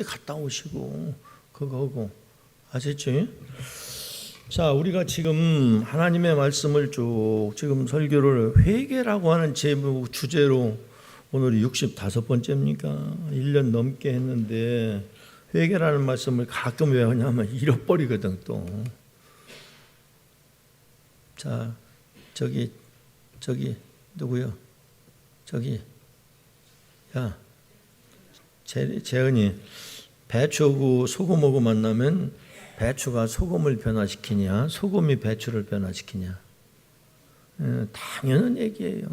갔다 오시고 그거고 아셨죠? 자, 우리가 지금 하나님의 말씀을 쭉 지금 설교를 회개라고 하는 제목 주제로 오늘이 65번째입니까? 1년 넘게 했는데 회개라는 말씀을 가끔 왜 하냐면 잃어버리거든 또. 자, 저기 누구요? 저기 야 재은이 배추하고 소금하고 만나면 배추가 소금을 변화시키냐 소금이 배추를 변화시키냐? 당연한 얘기예요.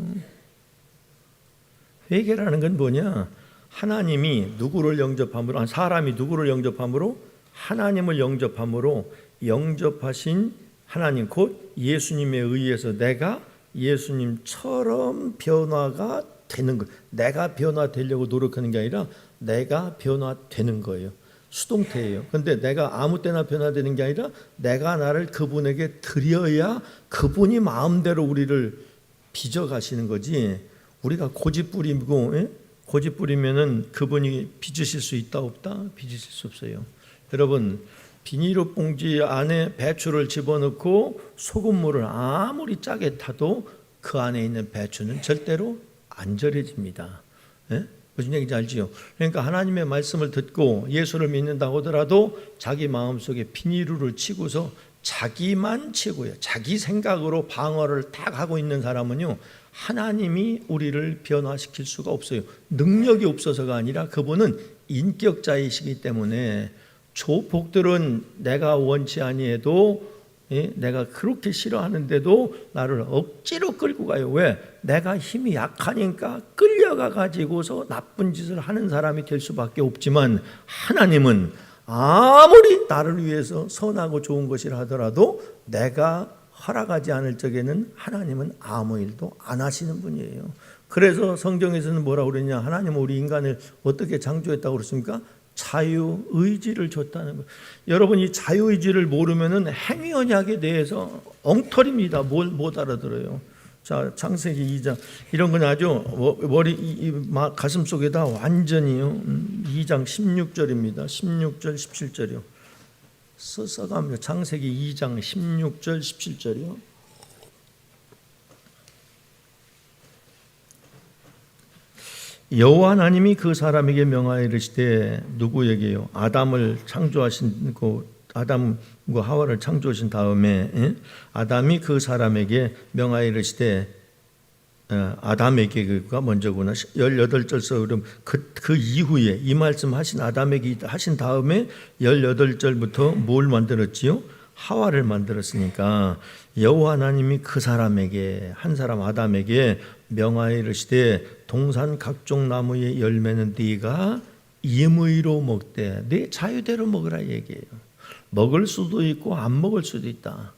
회개라는 건 뭐냐? 하나님이 누구를 영접함으로, 사람이 누구를 영접함으로? 하나님을 영접함으로 영접하신 하나님 곧 예수님에 의해서 내가 예수님처럼 변화가 되는 거. 내가 변화되려고 노력하는 게 아니라 내가 변화되는 거예요. 수동태예요. 그런데 내가 아무 때나 변화되는 게 아니라 내가 나를 그분에게 드려야 그분이 마음대로 우리를 빚어가시는 거지. 우리가 고집 부리고 고집 부리면은 그분이 빚으실 수 있다 없다? 빚으실 수 없어요. 여러분 비닐로 봉지 안에 배추를 집어넣고 소금물을 아무리 짜게 타도 그 안에 있는 배추는 절대로 안 절여집니다. 무슨 얘기인지 알지요? 그러니까 하나님의 말씀을 듣고 예수를 믿는다고 하더라도 자기 마음속에 비닐을 치고서 자기만 치고요. 자기 생각으로 방어를 딱 하고 있는 사람은요. 하나님이 우리를 변화시킬 수가 없어요. 능력이 없어서가 아니라 그분은 인격자이시기 때문에 조폭들은 내가 원치 아니해도 내가 그렇게 싫어하는데도 나를 억지로 끌고 가요. 왜? 내가 힘이 약하니까 끌려가 가지고서 나쁜 짓을 하는 사람이 될 수밖에 없지만 하나님은 아무리 나를 위해서 선하고 좋은 것이라 하더라도 내가 허락하지 않을 적에는 하나님은 아무 일도 안 하시는 분이에요. 그래서 성경에서는 뭐라고 그러냐? 하나님은 우리 인간을 어떻게 창조했다고 그랬습니까? 자유의지를 줬다는 거예요. 여러분 이 자유의지를 모르면은 행위 언약에 대해서 엉터리입니다. 못 알아들어요. 자, 창세기 2장 이런 건 아주 머리 가슴 속에다 완전히요. 2장 16절입니다. 16절 17절이요. 써갑니다. 창세기 2장 16절 17절이요. 여호와 하나님이 그 사람에게 명하여 이르시되 누구에게요? 아담을 창조하신 아담과 하와를 창조하신 다음에 아담이 그 사람에게 명하여 이르시되 아담에게가 먼저구나. 18절서 그럼 그 이후에 이 말씀 하신 아담에게 하신 다음에 18절부터 뭘 만들었지요? 하와를 만들었으니까 여호와 하나님이 그 사람에게 한 사람 아담에게 명하여 이르시되 동산 각종 나무의 열매는 네가 임의로 먹되 네 자유대로 먹으라 얘기해요. 먹을 수도 있고 안 먹을 수도 있다.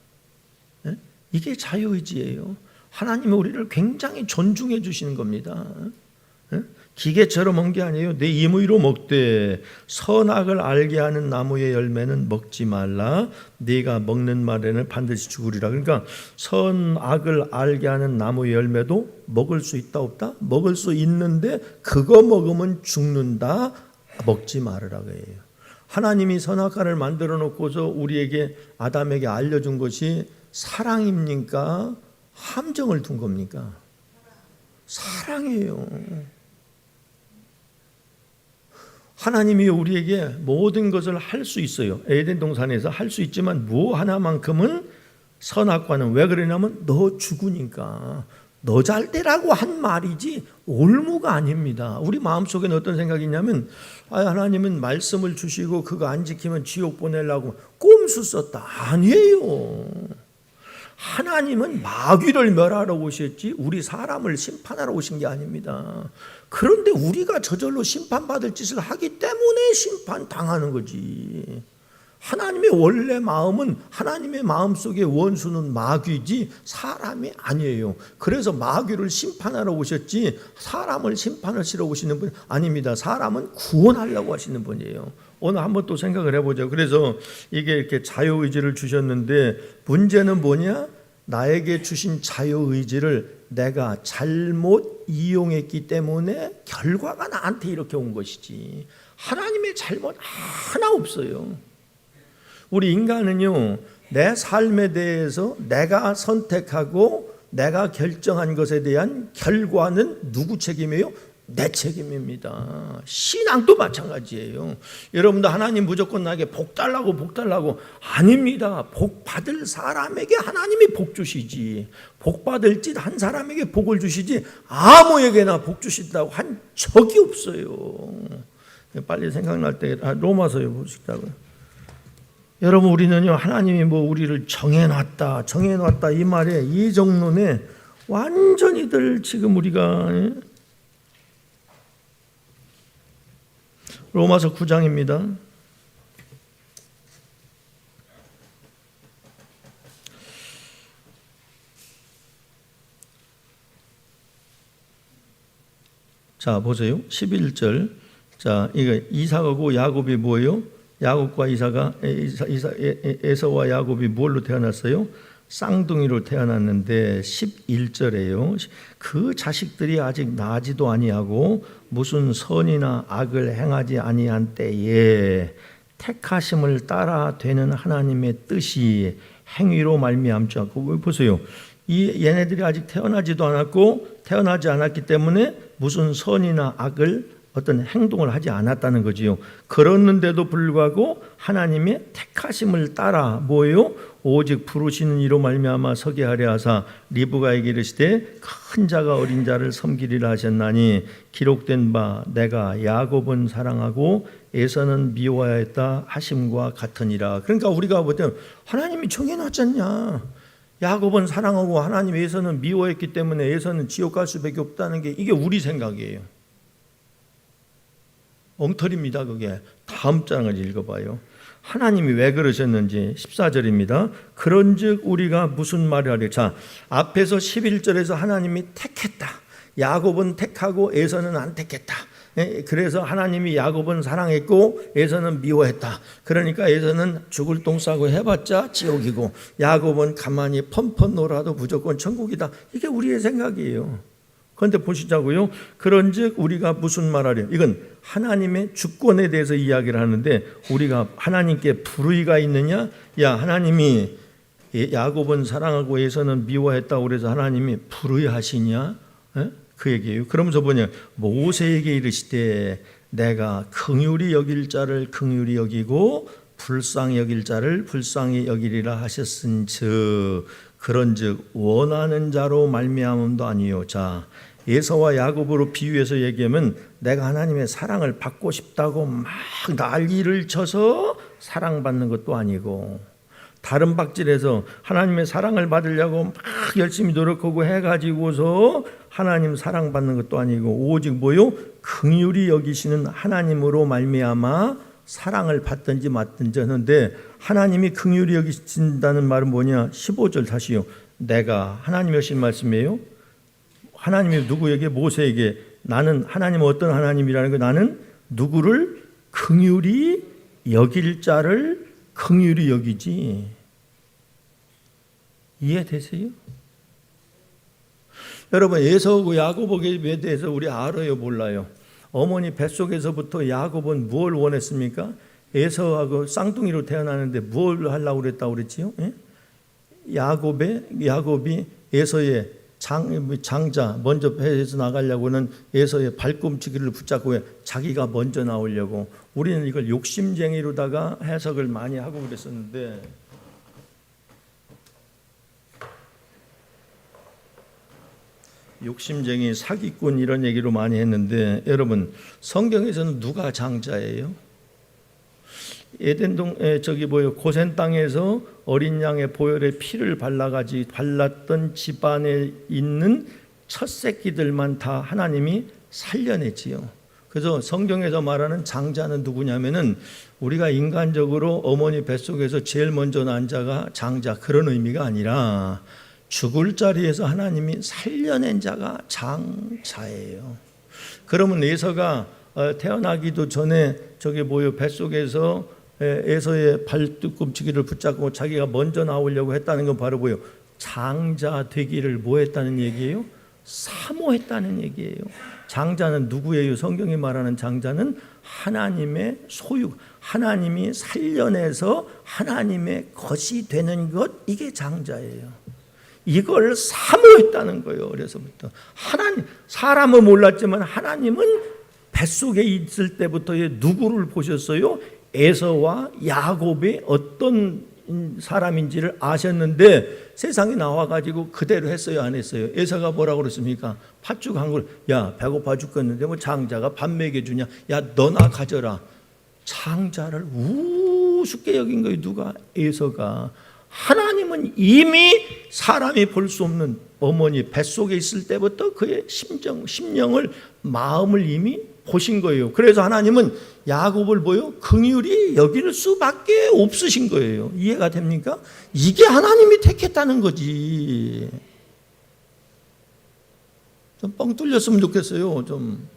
이게 자유의지예요. 하나님이 우리를 굉장히 존중해 주시는 겁니다. 기계처럼 한 게 아니에요. 내 임의로 먹되 선악을 알게 하는 나무의 열매는 먹지 말라. 네가 먹는 날에는 반드시 죽으리라. 그러니까 선악을 알게 하는 나무의 열매도 먹을 수 있다 없다? 먹을 수 있는데 그거 먹으면 죽는다. 먹지 말으라고 해요. 하나님이 선악과를 만들어 놓고서 우리에게 아담에게 알려준 것이 사랑입니까? 함정을 둔 겁니까? 사랑이에요. 하나님이 우리에게 모든 것을 할 수 있어요. 에덴 동산에서 할 수 있지만 뭐 하나만큼은 선악과는 왜 그러냐면 너 죽으니까 너 잘 되라고 한 말이지 올무가 아닙니다. 우리 마음속에는 어떤 생각이 있냐면 하나님은 말씀을 주시고 그거 안 지키면 지옥 보내려고 꼼수 썼다. 아니에요. 하나님은 마귀를 멸하러 오셨지 우리 사람을 심판하러 오신 게 아닙니다. 그런데 우리가 저절로 심판받을 짓을 하기 때문에 심판당하는 거지. 하나님의 원래 마음은 하나님의 마음속의 원수는 마귀지 사람이 아니에요. 그래서 마귀를 심판하러 오셨지 사람을 심판하시러 오시는 분 아닙니다. 사람은 구원하려고 하시는 분이에요. 오늘 한번 또 생각을 해보죠. 그래서 이게 이렇게 자유의지를 주셨는데 문제는 뭐냐? 나에게 주신 자유의지를 내가 잘못 이용했기 때문에 결과가 나한테 이렇게 온 것이지 하나님의 잘못 하나 없어요. 우리 인간은요, 내 삶에 대해서 내가 선택하고 내가 결정한 것에 대한 결과는 누구 책임이에요? 내 책임입니다. 신앙도 마찬가지예요. 여러분도 하나님 무조건 나에게 복 달라고 아닙니다. 복 받을 사람에게 하나님이 복 주시지, 복 받을 짓 한 사람에게 복을 주시지 아무에게나 복 주신다고 한 적이 없어요. 빨리 생각날 때 로마서에 보시다고요. 여러분, 우리는요, 하나님이 우리를 정해놨다 이 말에 이 정론에 완전히들 지금 우리가 로마서 9장입니다. 자, 보세요. 11절. 자, 이거 이삭하고 야곱이 뭐예요? 야곱과 에서와 야곱이 뭘로 태어났어요? 쌍둥이로 태어났는데 11절에요. 그 자식들이 아직 나지도 아니하고 무슨 선이나 악을 행하지 아니한 때에 택하심을 따라 되는 하나님의 뜻이 행위로 말미암지 않고, 보세요. 얘네들이 아직 태어나지도 않았고 태어나지 않았기 때문에 무슨 선이나 악을 어떤 행동을 하지 않았다는 거지요. 그랬는데도 불구하고 하나님의 택하심을 따라 뭐예요? 오직 부르시는 이로 말미암아 서게 하려 하사 리브가에게 이르시되 큰 자가 어린 자를 섬기리라 하셨나니 기록된 바 내가 야곱은 사랑하고 에서는 미워하였다 하심과 같으니라. 그러니까 우리가 볼 때 하나님이 정해놨지 않냐. 야곱은 사랑하고 하나님 에서는 미워했기 때문에 에서는 지옥 갈 수밖에 없다는 게 이게 우리 생각이에요. 엉터리입니다. 그게. 다음 장을 읽어봐요. 하나님이 왜 그러셨는지 14절입니다. 그런즉 우리가 무슨 말을 하려. 자, 앞에서 11절에서 하나님이 택했다. 야곱은 택하고 에서는 안 택했다. 그래서 하나님이 야곱은 사랑했고 에서는 미워했다. 그러니까 에서는 죽을 똥 싸고 해봤자 지옥이고 야곱은 가만히 펀펀 놀아도 무조건 천국이다. 이게 우리의 생각이에요. 그런데 보시자고요. 그런즉 우리가 무슨 말하려. 이건 하나님의 주권에 대해서 이야기를 하는데 우리가 하나님께 불의가 있느냐? 야, 하나님이 야곱은 사랑하고 에서는 미워했다고 그래서 하나님이 불의하시냐? 그 얘기예요. 그러면서 뭐냐? 모세에게 이르시되 내가 긍휼히 여길 자를 긍휼히 여기고 불쌍히 여길 자를 불쌍히 여기리라 하셨은즉 그런즉 원하는 자로 말미암음도 아니요. 자, 에서와 야곱으로 비유해서 얘기하면 내가 하나님의 사랑을 받고 싶다고 막 난리를 쳐서 사랑받는 것도 아니고 다른 박질에서 하나님의 사랑을 받으려고 막 열심히 노력하고 해가지고서 하나님 사랑받는 것도 아니고 오직 뭐요? 긍휼히 여기시는 하나님으로 말미암아 사랑을 받든지 맞든지 하는데 하나님이 긍휼히 여기신다는 말은 뭐냐? 15절 다시요. 내가 하나님이 하신 말씀이에요. 하나님이 누구에게? 모세에게. 나는 하나님은 어떤 하나님이라는 거? 나는 누구를 긍휼히 여길 자를 긍휼히 여기지. 이해되세요? 여러분, 에서하고 야곱에게 대해서 우리 알아요, 몰라요? 어머니 뱃속에서부터 야곱은 뭘 원했습니까? 에서하고 쌍둥이로 태어나는데 뭘 하려고 그랬다고 그랬지요? 야곱이 에서의 장자 먼저 배에서 나가려고는 에서의 발꿈치기를 붙잡고 자기가 먼저 나오려고. 우리는 이걸 욕심쟁이로다가 해석을 많이 하고 그랬었는데 욕심쟁이, 사기꾼 이런 얘기로 많이 했는데 여러분, 성경에서는 누가 장자예요? 에덴동 고센 땅에서 어린 양의 보혈의 피를 발랐던 집안에 있는 첫 새끼들만 다 하나님이 살려냈지요. 그래서 성경에서 말하는 장자는 누구냐면은 우리가 인간적으로 어머니 뱃속에서 제일 먼저 난 자가 장자, 그런 의미가 아니라 죽을 자리에서 하나님이 살려낸 자가 장자예요. 그러면 에서가 태어나기도 전에 뱃속에서 에서의 발뒤꿈치기를 붙잡고 자기가 먼저 나오려고 했다는 건 바로 뭐예요? 장자 되기를 뭐 했다는 얘기예요? 사모했다는 얘기예요. 장자는 누구예요? 성경이 말하는 장자는 하나님의 소유, 하나님이 살려내서 하나님의 것이 되는 것, 이게 장자예요. 이걸 사모했다는 거예요. 어려서부터. 하나님, 사람은 몰랐지만 하나님은 뱃속에 있을 때부터 누구를 보셨어요? 에서와 야곱의 어떤 사람인지를 아셨는데 세상에 나와가지고 그대로 했어요, 안 했어요? 에서가 뭐라고 그랬습니까? 팥죽 한 걸, 야 배고파 죽겠는데 뭐 장자가 밥 먹여주냐? 야 너나 가져라. 장자를 우습게 여긴 거예요. 누가? 에서가. 하나님은 이미 사람이 볼 수 없는 어머니 뱃속에 있을 때부터 그의 심령을, 마음을 이미 보신 거예요. 그래서 하나님은 야곱을 보여 긍휼히 여길 수밖에 없으신 거예요. 이해가 됩니까? 이게 하나님이 택했다는 거지. 좀 뻥 뚫렸으면 좋겠어요. 좀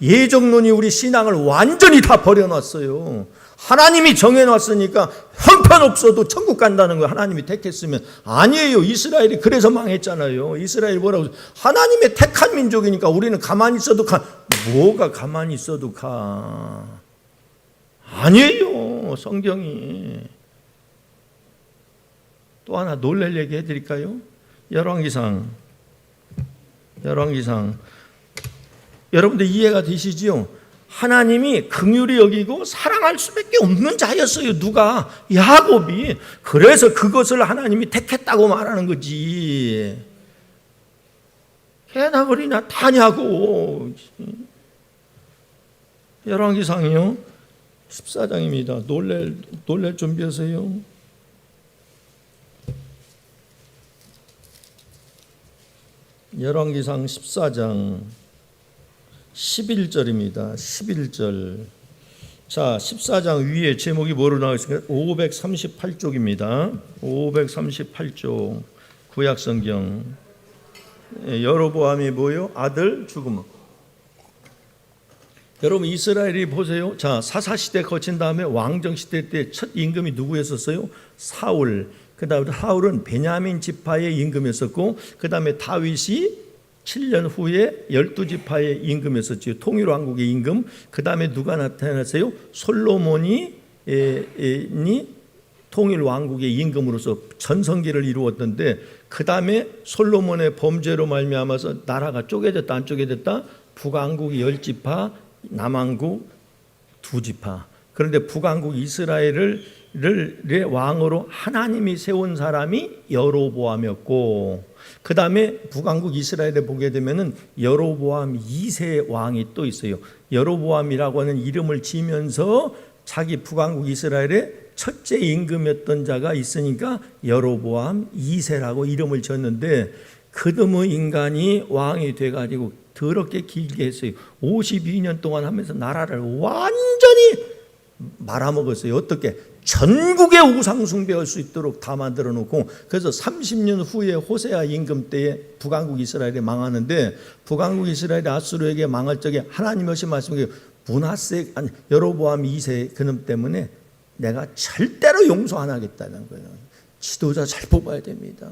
예정론이 우리 신앙을 완전히 다 버려놨어요. 하나님이 정해놨으니까 형편없어도 천국 간다는 거예요. 하나님이 택했으면. 아니에요. 이스라엘이 그래서 망했잖아요. 이스라엘이 뭐라고 해서 하나님의 택한 민족이니까 우리는 가만히 있어도 가. 뭐가 가만히 있어도 가. 아니에요. 성경이. 또 하나 놀랄 얘기 해드릴까요? 열왕기상. 여러분들 이해가 되시지요? 하나님이 긍휼히 여기고 사랑할 수밖에 없는 자였어요. 누가? 야곱이. 그래서 그것을 하나님이 택했다고 말하는 거지. 개나 거리나 다냐고. 열왕기상이요 14장입니다. 놀랄 준비하세요. 열왕기상 14장 11절입니다. 11절. 자, 14장 위에 제목이 뭐로 나와 있습니까? 538쪽입니다. 538쪽 구약성경. 여로보암이 뭐요? 아들 죽음. 여러분 이스라엘이 보세요. 자, 사사시대 거친 다음에 왕정시대 때 첫 임금이 누구였었어요? 사울. 그 다음에 사울은 베냐민 지파의 임금이었었고, 그 다음에 다윗이 7년 후에 12지파의 임금이었었죠. 통일왕국의 임금. 그 다음에 누가 나타났어요? 솔로몬이 통일왕국의 임금으로서 전성기를 이루었던데, 그 다음에 솔로몬의 범죄로 말미암아서 나라가 쪼개졌다 안 쪼개졌다? 북왕국이 10지파, 남왕국 2지파. 그런데 북왕국 이스라엘의 왕으로 하나님이 세운 사람이 여로보암이었고, 그 다음에 북왕국 이스라엘에 보게 되면은 여로보암 2세 왕이 또 있어요. 여로보암이라고 하는 이름을 지면서 자기 북왕국 이스라엘의 첫째 임금이었던 자가 있으니까 여로보암 2세라고 이름을 지었는데, 그놈의 인간이 왕이 돼가지고 더럽게 길게 했어요. 52년 동안 하면서 나라를 완전히 말아먹었어요. 어떻게? 전국의 우상 숭배할 수 있도록 다 만들어 놓고, 그래서 30년 후에 호세아 임금 때에 북왕국 이스라엘이 망하는데, 북왕국 이스라엘이 아수르에게 망할 적에 하나님이 하신 말씀이 문하세 여로보암 2세 그놈 때문에 내가 절대로 용서 안 하겠다는 거예요. 지도자 잘 뽑아야 됩니다.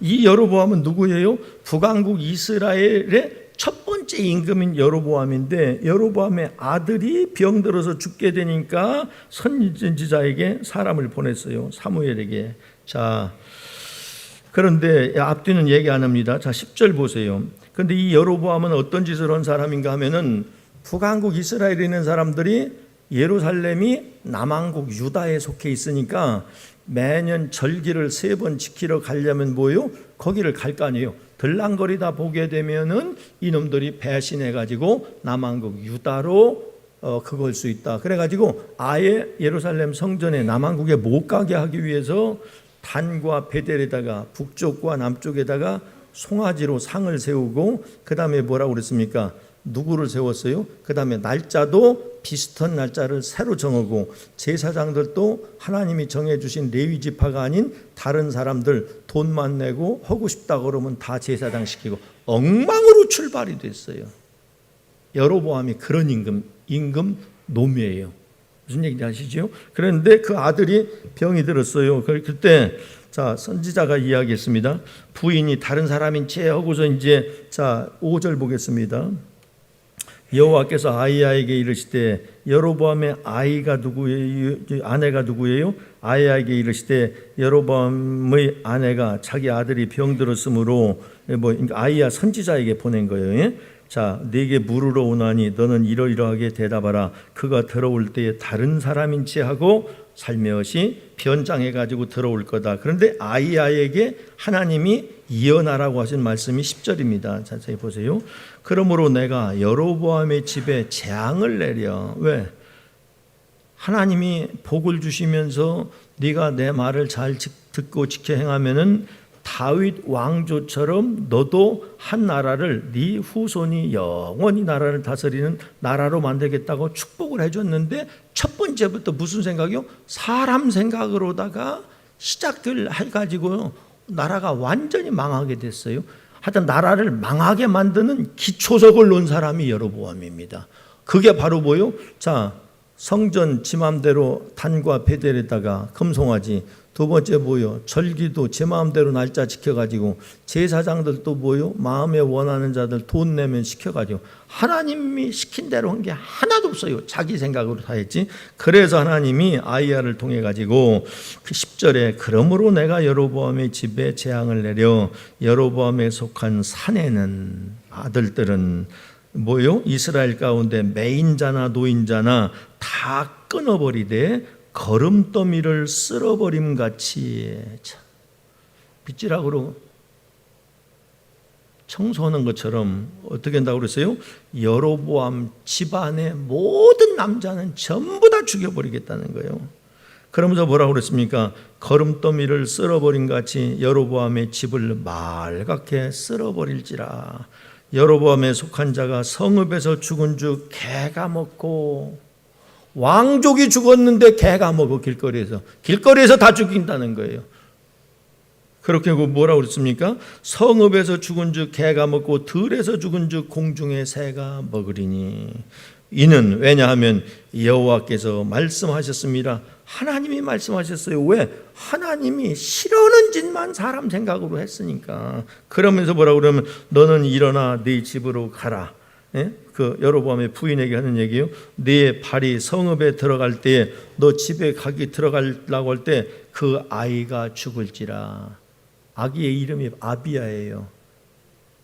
이 여로보암은 누구예요? 북왕국 이스라엘의 첫 번째 임금인 여로보암인데, 여로보암의 아들이 병들어서 죽게 되니까 선지자에게 사람을 보냈어요. 사무엘에게. 자, 그런데 앞뒤는 얘기 안 합니다. 자, 10절 보세요. 그런데 이 여로보암은 어떤 짓을 한 사람인가 하면은, 북왕국 이스라엘에 있는 사람들이 예루살렘이 남왕국 유다에 속해 있으니까 매년 절기를 3번 지키러 가려면 뭐요? 거기를 갈 거 아니에요. 들랑거리다 보게 되면은 이놈들이 배신해가지고 남왕국 유다로 그걸 수 있다. 그래가지고 아예 예루살렘 성전에 남왕국에 못 가게 하기 위해서 단과 베델에다가 북쪽과 남쪽에다가 송아지로 상을 세우고, 그 다음에 뭐라고 그랬습니까? 누구를 세웠어요? 그 다음에 날짜도 비슷한 날짜를 새로 정하고, 제사장들도 하나님이 정해주신 레위 지파가 아닌 다른 사람들 돈만 내고 하고 싶다 그러면 다 제사장 시키고 엉망으로 출발이 됐어요. 여로보암이 그런 임금 노미예요. 무슨 얘기인지 아시죠? 그런데 그 아들이 병이 들었어요. 그때 자, 선지자가 이야기했습니다. 부인이 다른 사람인 채 하고서 이제 자, 5절 보겠습니다. 여호와께서 아이야에게 이르시되 여로보암의 아이가 누구예요? 아내가 누구예요? 아이야에게 이르시되 여로보암의 아내가 자기 아들이 병들었으므로 그러니까 아이야 선지자에게 보낸 거예요. 자, 네게 물으러 오나니 너는 이러이러하게 대답하라. 그가 들어올 때에 다른 사람인지 하고 살며시 변장해 가지고 들어올 거다. 그런데 아이야에게 하나님이 이어나라고 하신 말씀이 10절입니다. 자세히 보세요. 그러므로 내가 여로보암의 집에 재앙을 내려. 왜? 하나님이 복을 주시면서 네가 내 말을 잘 듣고 지켜 행하면은 다윗 왕조처럼 너도 한 나라를 네 후손이 영원히 나라를 다스리는 나라로 만들겠다고 축복을 해줬는데 첫 번째부터 무슨 생각이요? 사람 생각으로다가 시작들 해가지고 나라가 완전히 망하게 됐어요. 하여튼 나라를 망하게 만드는 기초석을 놓은 사람이 여로보암입니다. 그게 바로 뭐요? 자, 성전 지 마음대로 단과 베델에다가 금송아지. 두 번째 뭐요? 절기도 제 마음대로 날짜 지켜가지고 제사장들도 뭐요? 마음에 원하는 자들 돈 내면 시켜가지고 하나님이 시킨 대로 한 게 하나도 없어요. 자기 생각으로 다 했지. 그래서 하나님이 아이야를 통해 가지고 그 10절에 그러므로 내가 여로보암의 집에 재앙을 내려 여로보암에 속한 사내는 아들들은 뭐요? 이스라엘 가운데 매인자나 노인자나 다 끊어버리되 거름더미를 쓸어버림같이 빗질하고 청소하는 것처럼 어떻게 한다고 그랬어요? 여로보암 집안의 모든 남자는 전부 다 죽여버리겠다는 거예요. 그러면서 뭐라고 그랬습니까? 거름더미를 쓸어버린 같이 여로보암의 집을 말갛게 쓸어버릴지라. 여로보암에 속한 자가 성읍에서 죽은 즉 개가 먹고, 왕족이 죽었는데 개가 먹어. 길거리에서 다 죽인다는 거예요. 그렇게 뭐라고 그랬습니까? 성읍에서 죽은 즉 개가 먹고 들에서 죽은 즉 공중의 새가 먹으리니. 이는 왜냐하면 여호와께서 말씀하셨습니다. 하나님이 말씀하셨어요. 왜? 하나님이 싫어하는 짓만 사람 생각으로 했으니까. 그러면서 뭐라고 그러면 너는 일어나 네 집으로 가라. 예? 그 여로보암의 부인에게 하는 얘기예요. 네 발이 성읍에 들어갈 때에 너 집에 들어가려고 할 때 그 아이가 죽을지라. 아기의 이름이 아비야예요.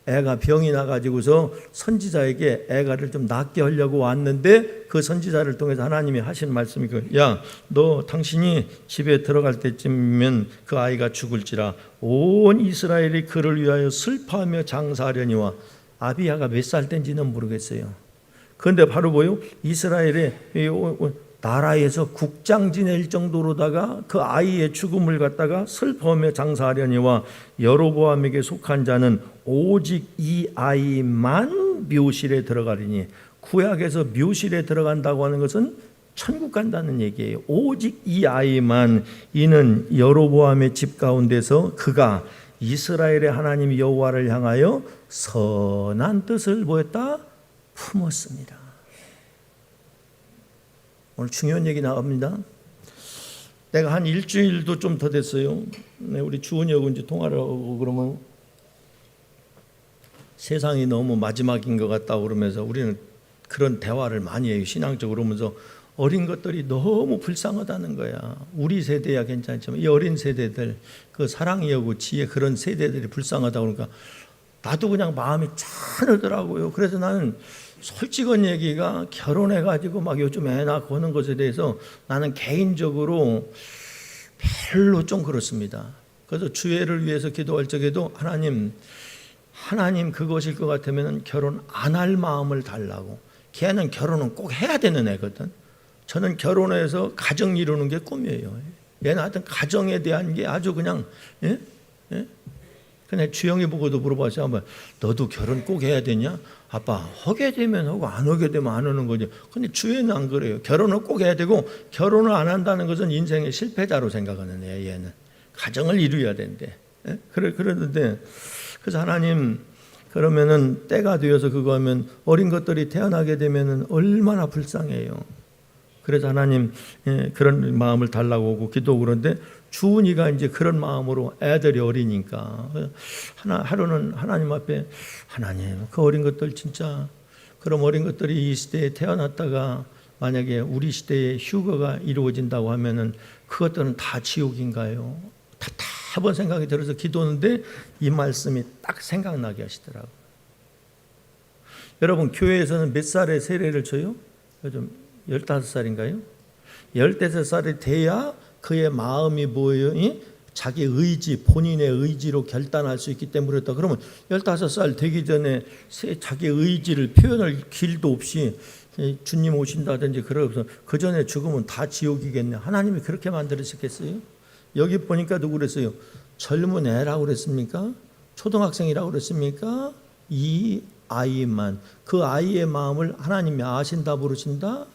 애가 병이 나가지고서 선지자에게 애가를 좀 낫게 하려고 왔는데 그 선지자를 통해서 하나님이 하신 말씀이 야, 너 당신이 집에 들어갈 때쯤이면 그 아이가 죽을지라. 온 이스라엘이 그를 위하여 슬퍼하며 장사하려니와. 아비야가 몇 살 때인지는 모르겠어요. 그런데 바로 뭐요? 이스라엘의 나라에서 국장 지낼 정도로다가 그 아이의 죽음을 갖다가 슬퍼하며 장사하려니와 여로보암에게 속한 자는 오직 이 아이만 묘실에 들어가리니. 구약에서 묘실에 들어간다고 하는 것은 천국 간다는 얘기예요. 오직 이 아이만. 이는 여로보암의 집 가운데서 그가 이스라엘의 하나님 여호와를 향하여 선한 뜻을 뭐했다? 품었습니다. 오늘 중요한 얘기 나옵니다. 내가 한 일주일도 좀 더 됐어요. 우리 주은이하고 이제 통화를 하고 그러면 세상이 너무 마지막인 것 같다고 그러면서 우리는 그런 대화를 많이 해요. 신앙적으로. 그러면서 어린 것들이 너무 불쌍하다는 거야. 우리 세대야 괜찮지만 이 어린 세대들, 그 사랑이하고 지혜 그런 세대들이 불쌍하다고 그러니까 나도 그냥 마음이 짠하더라고요. 그래서 나는 솔직한 얘기가 결혼해가지고 막 요즘 애 낳고 하는 것에 대해서 나는 개인적으로 별로 좀 그렇습니다. 그래서 주애를 위해서 기도할 적에도 하나님 그것일 것 같으면 결혼 안 할 마음을 달라고. 걔는 결혼은 꼭 해야 되는 애거든. 저는 결혼해서 가정 이루는 게 꿈이에요. 얘는 하여튼 가정에 대한 게 아주 그냥 그냥 주영이 보고도 물어봤어요. 한번 너도 결혼 꼭 해야 되냐? 아빠 하게 되면 하고 안 하게 되면 안 하는 거죠. 근데 주애는 안 그래요. 결혼을 꼭 해야 되고 결혼을 안 한다는 것은 인생의 실패자로 생각하는 애예요. 얘는 가정을 이루어야 된대. 그러는데 그래서 하나님 그러면은 때가 되어서 그거 하면 어린 것들이 태어나게 되면은 얼마나 불쌍해요. 그래서 하나님 그런 마음을 달라고 하고 기도하고 그런데 주은이가 이제 그런 마음으로 애들이 어리니까 하루는 하나님 앞에 하나님 그 어린 것들 진짜 그럼 어린 것들이 이 시대에 태어났다가 만약에 우리 시대에 휴거가 이루어진다고 하면은 그것들은 다 지옥인가요? 답답한 생각이 들어서 기도하는데 이 말씀이 딱 생각나게 하시더라고요. 여러분 교회에서는 몇 살에 세례를 줘요? 요즘 15살인가요? 15살이 돼야 그의 마음이 뭐예요? 자기 의지, 본인의 의지로 결단할 수 있기 때문에 그렇다. 그러면 15살 되기 전에 자기 의지를 표현할 길도 없이 주님 오신다든지 그러고서 그 전에 죽으면 다 지옥이겠네. 하나님이 그렇게 만들으셨겠어요? 여기 보니까 누구 그랬어요? 젊은 애라고 그랬습니까? 초등학생이라고 그랬습니까? 이 아이만, 그 아이의 마음을 하나님이 아신다 부르신다.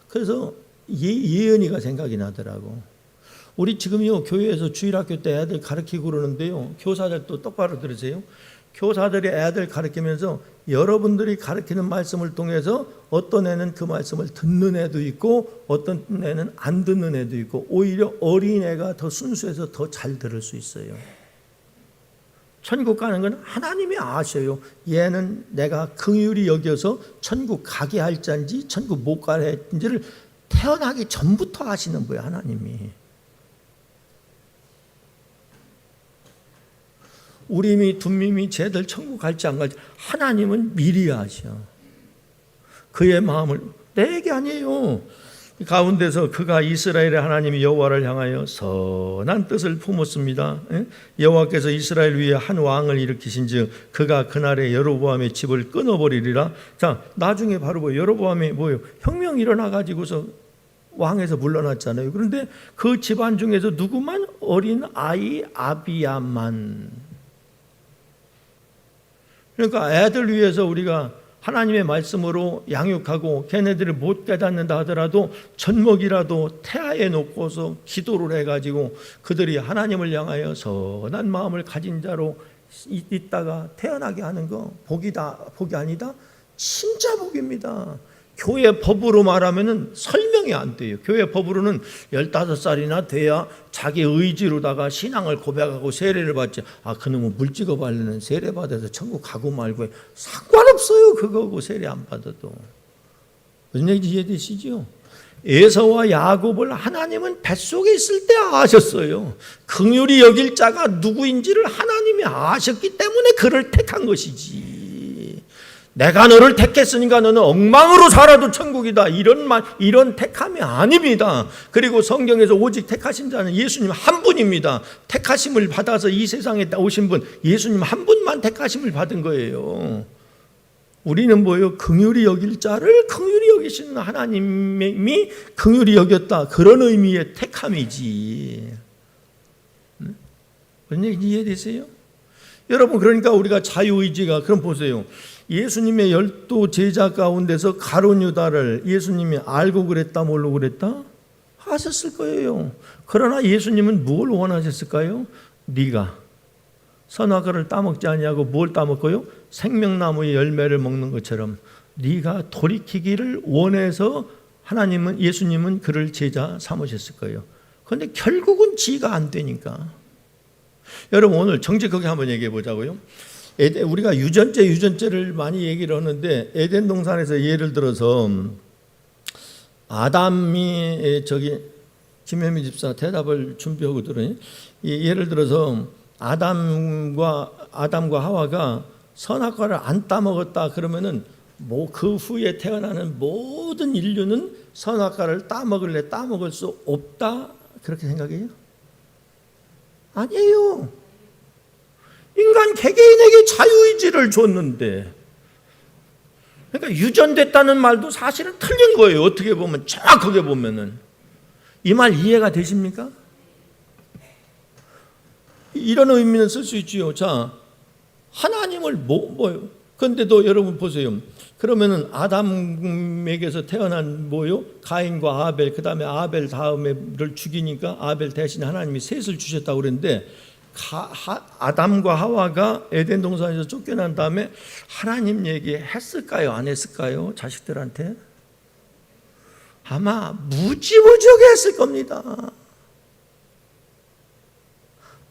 그래서 예언이가 생각이 나더라고. 우리 지금요 교회에서 주일학교 때 애들 가르치고 그러는데요, 교사들도 똑바로 들으세요. 교사들이 애들 가르치면서 여러분들이 가르치는 말씀을 통해서 어떤 애는 그 말씀을 듣는 애도 있고 어떤 애는 안 듣는 애도 있고 오히려 어린애가 더 순수해서 더 잘 들을 수 있어요. 천국 가는 건 하나님이 아셔요. 얘는 내가 긍휼히 여겨서 천국 가게 할지인지 천국 못 가게 할지를 태어나기 전부터 아시는 거예요. 하나님이. 우리미 둠미미 쟤들 천국 갈지 안 갈지 하나님은 미리 아셔. 그의 마음을 내게 아니에요. 가운데서 그가 이스라엘의 하나님 여호와를 향하여 선한 뜻을 품었습니다. 여호와께서 이스라엘 위에 한 왕을 일으키신즉 그가 그날에 여로보암의 집을 끊어버리리라. 자, 나중에 바로 뭐 여로보암이 뭐예요? 혁명 일어나 가지고서 왕에서 물러났잖아요. 그런데 그 집안 중에서 누구만? 어린 아이 아비야만. 그러니까 애들 위해서 우리가 하나님의 말씀으로 양육하고 걔네들을 못 깨닫는다 하더라도 젖먹이라도 태아에 놓고서 기도를 해가지고 그들이 하나님을 향하여 선한 마음을 가진 자로 있다가 태어나게 하는 거 복이 아니다? 진짜 복입니다. 교회 법으로 말하면은 설명이 안 돼요. 교회 법으로는 15살이나 돼야 자기 의지로다가 신앙을 고백하고 세례를 받지. 그놈은 물 찍어 바르는 세례 받아서 천국 가고 말고 상관없어요. 그거고 세례 안 받아도. 무슨 얘기인지 이해되시죠? 에서와 야곱을 하나님은 뱃속에 있을 때 아셨어요. 긍휼히 여길 자가 누구인지를 하나님이 아셨기 때문에 그를 택한 것이지. 내가 너를 택했으니까 너는 엉망으로 살아도 천국이다. 이런 택함이 아닙니다. 그리고 성경에서 오직 택하신 자는 예수님 한 분입니다. 택하심을 받아서 이 세상에 오신 분, 예수님 한 분만 택하심을 받은 거예요. 우리는 뭐예요? 긍휼히 여길 자를 긍휼히 여기시는 하나님이 긍휼히 여겼다. 그런 의미의 택함이지. 그런 얘기 이해되세요? 여러분, 그러니까 우리가 자유의지가, 그럼 보세요. 예수님의 12 제자 가운데서 가룟 유다를 예수님이 알고 그랬다, 모르고 그랬다? 하셨을 거예요. 그러나 예수님은 뭘 원하셨을까요? 네가 선악과를 따먹지 아니하고 뭘 따먹고요? 생명나무의 열매를 먹는 것처럼 네가 돌이키기를 원해서 예수님은 그를 제자 삼으셨을 거예요. 그런데 결국은 지가 안 되니까. 여러분, 오늘 정직하게 한번 얘기해 보자고요. 우리가 유전죄를 많이 얘기를 하는데, 에덴 동산에서 예를 들어서 아담이 김혜미 집사 대답을 준비하고 들으니, 예를 들어서 아담과 하와가 선악과를 안 따먹었다 그러면은 그 후에 태어나는 모든 인류는 선악과를 따먹을 수 없다, 그렇게 생각해요? 아니에요. 인간 개개인에게 자유의지를 줬는데, 그러니까 유전됐다는 말도 사실은 틀린 거예요. 어떻게 보면, 정확하게 보면은. 이 말 이해가 되십니까? 이런 의미는 쓸 수 있지요. 자, 하나님을 뭐요? 그런데도 여러분 보세요. 그러면은 아담에게서 태어난 뭐요? 가인과 아벨, 그 다음에 아벨 다음에를 죽이니까 아벨 대신 하나님이 셋을 주셨다고 그랬는데, 아담과 하와가 에덴 동산에서 쫓겨난 다음에 하나님 얘기했을까요? 안 했을까요? 자식들한테? 아마 무지무지하게 겁니다.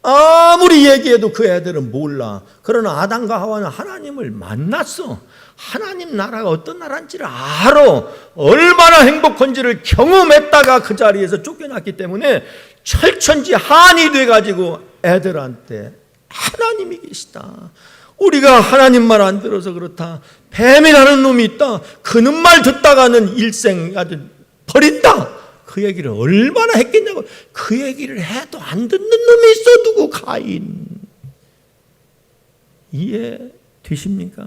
아무리 얘기해도 그 애들은 몰라. 그러나 아담과 하와는 하나님을 만났어. 하나님 나라가 어떤 나라인지를 알아. 얼마나 행복한지를 경험했다가 그 자리에서 쫓겨났기 때문에 철천지한이 돼가지고 애들한테 하나님이 계시다. 우리가 하나님 말 안 들어서 그렇다. 뱀이라는 놈이 있다. 그는 말 듣다가는 일생 아주 버린다. 그 얘기를 얼마나 했겠냐고. 그 얘기를 해도 안 듣는 놈이 있어. 누구? 가인. 이해되십니까?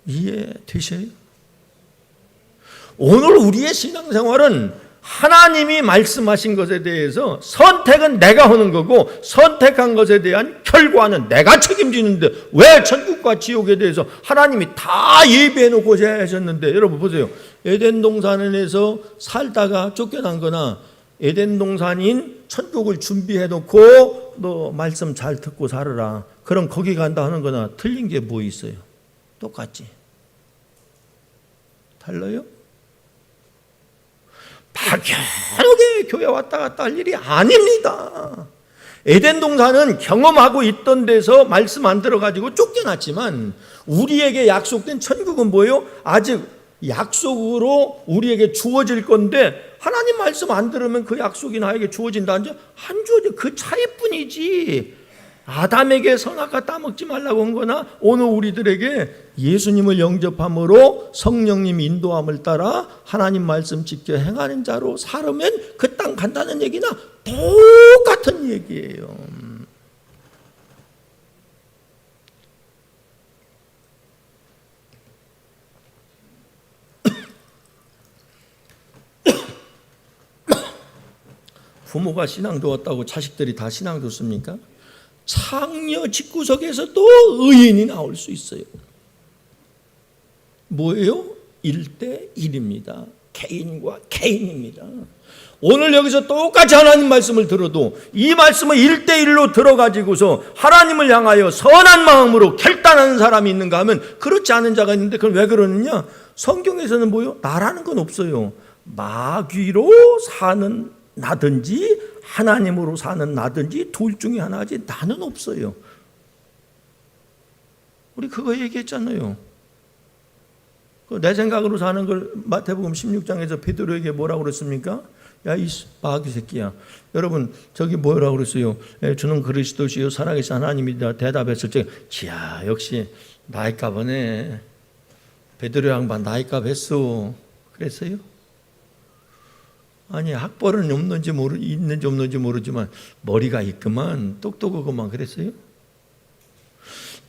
이해되셔요? 오늘 우리의 신앙생활은 하나님이 말씀하신 것에 대해서 선택은 내가 하는 거고 선택한 것에 대한 결과는 내가 책임지는데 왜 천국과 지옥에 대해서 하나님이 다 예비해 놓고 하셨는데, 여러분 보세요. 에덴 동산에서 살다가 쫓겨난 거나 에덴 동산인 천국을 준비해 놓고 너 말씀 잘 듣고 살아라, 그럼 거기 간다 하는 거나 틀린 게 뭐 있어요? 똑같지. 달라요? 막연하게 교회 왔다 갔다 할 일이 아닙니다. 에덴 동산은 경험하고 있던 데서 말씀 안 들어가지고 쫓겨났지만 우리에게 약속된 천국은 뭐예요? 아직 약속으로 우리에게 주어질 건데 하나님 말씀 안 들으면 그 약속이 나에게 주어진다 안 주어져. 그 차이뿐이지. 아담에게 선악과 따먹지 말라고 한 거나 오늘 우리들에게 예수님을 영접함으로 성령님 인도함을 따라 하나님 말씀 지켜 행하는 자로 살으면 그 땅 간다는 얘기나 똑같은 얘기예요. 부모가 신앙 두었다고 자식들이 다 신앙 뒀습니까? 창녀 집구석에서도 의인이 나올 수 있어요. 뭐예요? 1대1입니다. 개인과 개인입니다. 오늘 여기서 똑같이 하나님 말씀을 들어도 이 말씀을 1대1로 들어가지고서 하나님을 향하여 선한 마음으로 결단하는 사람이 있는가 하면 그렇지 않은 자가 있는데, 그건 왜 그러느냐? 성경에서는 뭐예요? 나라는 건 없어요. 마귀로 사는 나든지 하나님으로 사는 나든지 둘 중에 하나지 나는 없어요. 우리 그거 얘기했잖아요. 내 생각으로 사는 걸 마태복음 16장에서 베드로에게 뭐라고 그랬습니까? 야, 이 마귀 새끼야. 여러분, 저기 뭐라고 그랬어요? 주는 그리스도시요 살아계신 하나님이다 대답했을 때, 지야, 역시 나이값 하네. 베드로 양반 나이값 했어. 그랬어요? 아니, 학벌은 있는지 없는지 모르지만 머리가 있구만, 똑똑하고만. 그랬어요?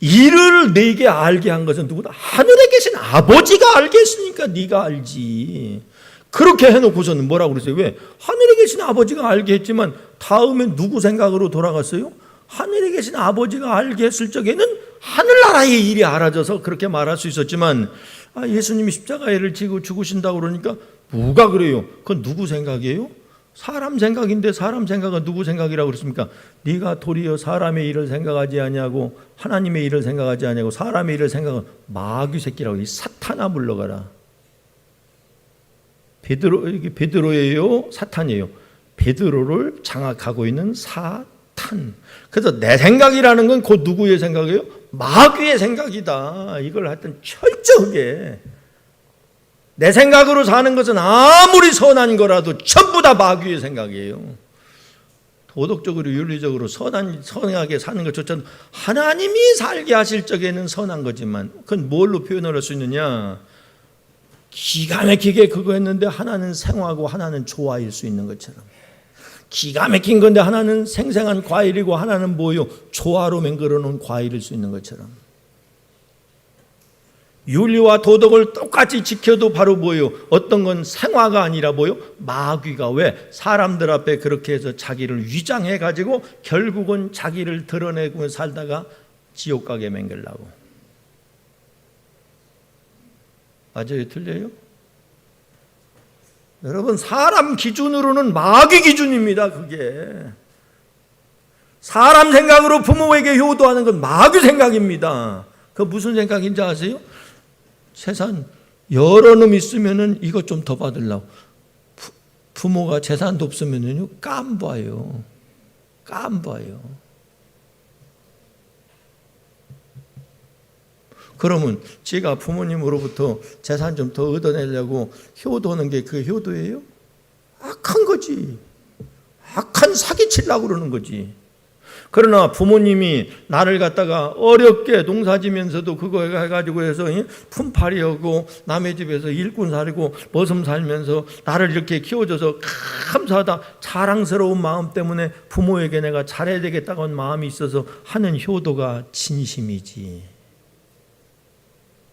이를 내게 알게 한 것은 누구다? 하늘에 계신 아버지가 알게 했으니까 네가 알지. 그렇게 해놓고서는 뭐라고 그랬어요? 왜? 하늘에 계신 아버지가 알게 했지만 다음에 누구 생각으로 돌아갔어요? 하늘에 계신 아버지가 알게 했을 적에는 하늘나라의 일이 알아져서 그렇게 말할 수 있었지만, 예수님이 십자가를 지고 죽으신다고 그러니까 누가 그래요? 그건 누구 생각이에요? 사람 생각인데 사람 생각은 누구 생각이라고 그랬습니까? 네가 도리어 사람의 일을 생각하지 아니하고 하나님의 일을 생각하지 아니하고 사람의 일을 생각은 마귀 새끼라고. 이 사탄아 물러가라. 베드로예요? 사탄이에요? 베드로를 장악하고 있는 사탄. 그래서 내 생각이라는 건 곧 누구의 생각이에요? 마귀의 생각이다. 이걸 하여튼 철저하게, 내 생각으로 사는 것은 아무리 선한 거라도 전부 다 마귀의 생각이에요. 도덕적으로 윤리적으로 선하게 사는 것조차도 하나님이 살게 하실 적에는 선한 거지만 그건 뭘로 표현을 할 수 있느냐? 기가 막히게 그거 했는데 하나는 생화고 하나는 조화일 수 있는 것처럼, 기가 막힌 건데 하나는 생생한 과일이고 하나는 뭐요? 조화로 맹글어 놓은 과일일 수 있는 것처럼, 윤리와 도덕을 똑같이 지켜도 바로 뭐예요? 어떤 건 생화가 아니라 뭐예요? 마귀가. 왜? 사람들 앞에 그렇게 해서 자기를 위장해 가지고 결국은 자기를 드러내고 살다가 지옥 가게 맹글라고. 맞아요? 틀려요? 여러분, 사람 기준으로는 마귀 기준입니다. 그게 사람 생각으로 부모에게 효도하는 건 마귀 생각입니다. 그 무슨 생각인지 아세요? 재산 여러 놈 있으면은 이것 좀 더 받으려고. 부모가 재산도 없으면은요 깜봐요. 그러면 제가 부모님으로부터 재산 좀 더 얻어내려고 효도하는 게 그 효도예요? 악한 거지. 악한 사기치려고 그러는 거지. 그러나 부모님이 나를 갖다가 어렵게 농사지면서도 그거 해가지고 해서 품팔이하고 남의 집에서 일꾼 살고 머슴 살면서 나를 이렇게 키워줘서 감사하다 자랑스러운 마음 때문에 부모에게 내가 잘해야 되겠다고 하는 마음이 있어서 하는 효도가 진심이지.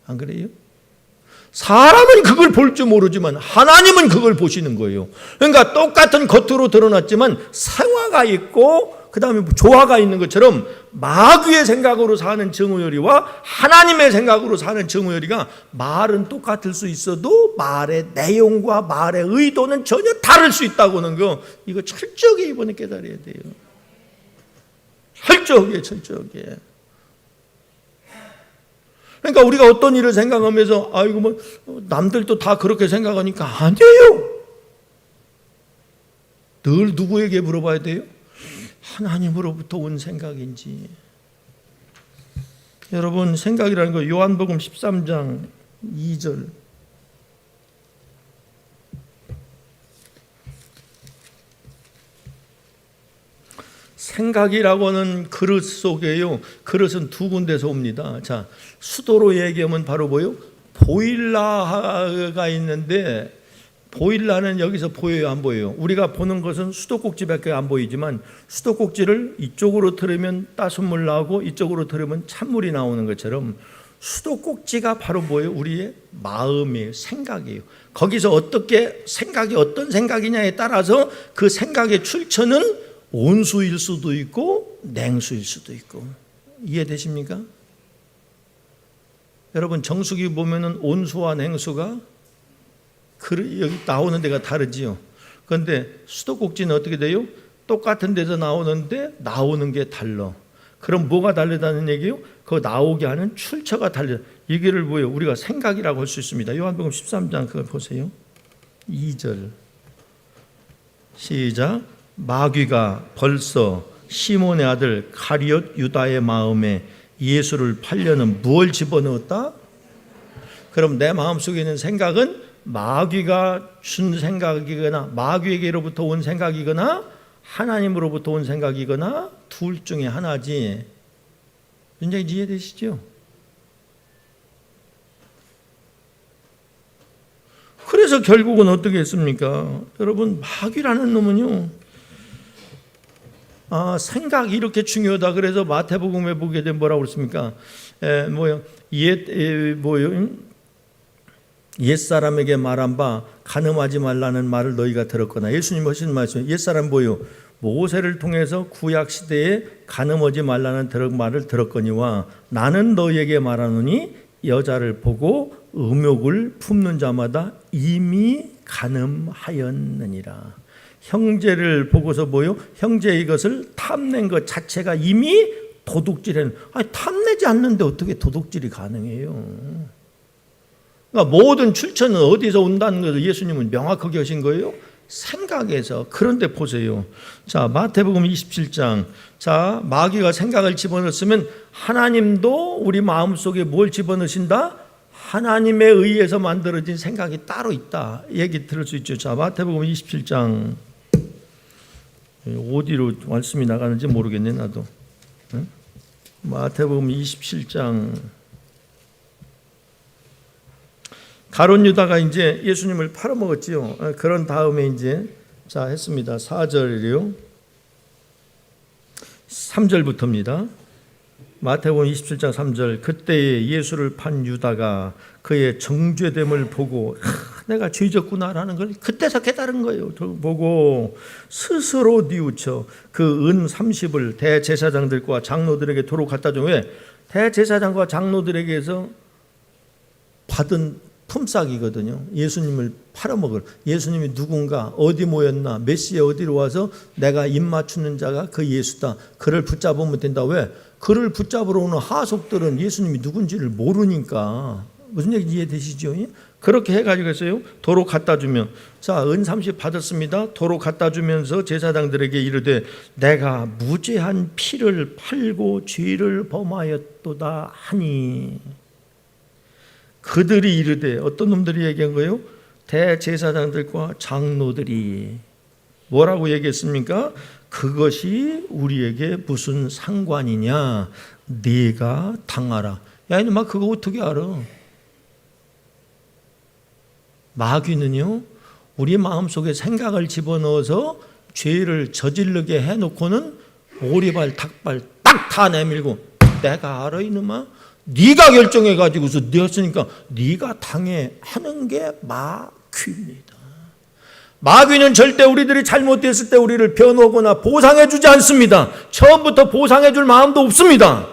안 그래요? 사람은 그걸 볼 줄 모르지만 하나님은 그걸 보시는 거예요. 그러니까 똑같은 겉으로 드러났지만 생화가 있고 그 다음에 조화가 있는 것처럼 마귀의 생각으로 사는 정의열이와 하나님의 생각으로 사는 정의열이가 말은 똑같을 수 있어도 말의 내용과 말의 의도는 전혀 다를 수 있다고 하는 거, 이거 철저하게 이번에 깨달아야 돼요. 철저하게. 그러니까 우리가 어떤 일을 생각하면서 아이고 뭐 남들도 다 그렇게 생각하니까 안 돼요. 늘 누구에게 물어봐야 돼요? 하나님으로부터 온 생각인지. 여러분, 생각이라는 거 요한복음 13장 2절. 생각이라고 하는 그릇 속에요. 그릇은 두 군데서 옵니다. 자, 수도로 얘기하면 바로 뭐요? 보일러가 있는데 보일러는 여기서 보여요, 안 보여요? 우리가 보는 것은 수도꼭지밖에 안 보이지만 수도꼭지를 이쪽으로 틀으면 따순물 나오고 이쪽으로 틀으면 찬물이 나오는 것처럼 수도꼭지가 바로 뭐예요? 우리의 마음이에요, 생각이에요. 거기서 어떻게 생각이 어떤 생각이냐에 따라서 그 생각의 출처는 온수일 수도 있고 냉수일 수도 있고. 이해되십니까? 여러분, 정수기 보면은 온수와 냉수가 여기 나오는 데가 다르지요. 그런데 수도꼭지는 어떻게 돼요? 똑같은 데서 나오는데 나오는 게 달라. 그럼 뭐가 다르다는 얘기예요? 그 나오게 하는 출처가 달라. 이게를 뭐예요? 우리가 생각이라고 할 수 있습니다. 요한복음 13장 그걸 보세요. 2절 시작. 마귀가 벌써 시몬의 아들 가룟 유다의 마음에 예수를 팔려는 무엇을 집어넣었다? 그럼 내 마음속에 있는 생각은 마귀가 준 생각이거나 마귀에게로부터 온 생각이거나 하나님으로부터 온 생각이거나 둘 중에 하나지. 굉장히 이해되시죠? 그래서 결국은 어떻게 했습니까? 여러분, 마귀라는 놈은요, 생각이 이렇게 중요하다. 그래서 마태복음에 보게 되면 뭐라고 그랬습니까? 옛사람에게 말한 바 간음하지 말라는 말을 너희가 들었거나. 예수님 하신 말씀, 옛사람 뭐요? 모세를 통해서 구약 시대에 간음하지 말라는 말을 들었거니와 나는 너희에게 말하노니 여자를 보고 음욕을 품는 자마다 이미 간음하였느니라. 형제를 보고서 뭐요? 형제 이것을 탐낸 것 자체가 이미 도둑질은. 탐내지 않는데 어떻게 도둑질이 가능해요? 그러니까 모든 출처는 어디서 온다는 것을 예수님은 명확하게 하신 거예요? 생각에서. 그런데 보세요. 자, 마태복음 27장. 자, 마귀가 생각을 집어넣었으면 하나님도 우리 마음속에 뭘 집어넣으신다? 하나님에 의해서 만들어진 생각이 따로 있다. 얘기 들을 수 있죠. 자, 마태복음 27장. 어디로 말씀이 나가는지 모르겠네, 나도. 마태복음 27장. 가룟 유다가 이제 예수님을 팔아먹었지요. 그런 다음에 이제 자 했습니다. 4절이요. 3절부터입니다. 마태복음 27장 3절. 그때에 예수를 판 유다가 그의 정죄됨을 보고 내가 죄졌구나라는 걸 그때서 깨달은 거예요. 보고 스스로 뉘우쳐 그 은 30을 대제사장들과 장로들에게 도로 갖다 준 후에 대제사장과 장로들에게서 받은 품삯이거든요. 예수님을 팔아먹을. 예수님이 누군가 어디 모였나 몇 시에 어디로 와서 내가 입 맞추는 자가 그 예수다. 그를 붙잡으면 된다. 왜? 그를 붙잡으러 오는 하속들은 예수님이 누군지를 모르니까, 무슨 얘기인지 이해되시죠? 그렇게 해가지고 했어요. 도로 갖다 주면, 자, 은30 받았습니다. 도로 갖다 주면서 제사장들에게 이르되 내가 무죄한 피를 팔고 죄를 범하였도다 하니, 그들이 이르되, 어떤 놈들이 얘기한 거예요? 대제사장들과 장로들이 뭐라고 얘기했습니까? 그것이 우리에게 무슨 상관이냐? 네가 당하라. 야, 이놈아, 그거 어떻게 알아? 마귀는요, 우리 마음속에 생각을 집어넣어서 죄를 저지르게 해놓고는 오리발 닭발 딱 다 내밀고, 내가 알아 이놈아? 네가 결정해가지고서 네였으니까 네가 당해 하는 게 마귀입니다. 마귀는 절대 우리들이 잘못됐을 때 우리를 변호하거나 보상해주지 않습니다. 처음부터 보상해줄 마음도 없습니다.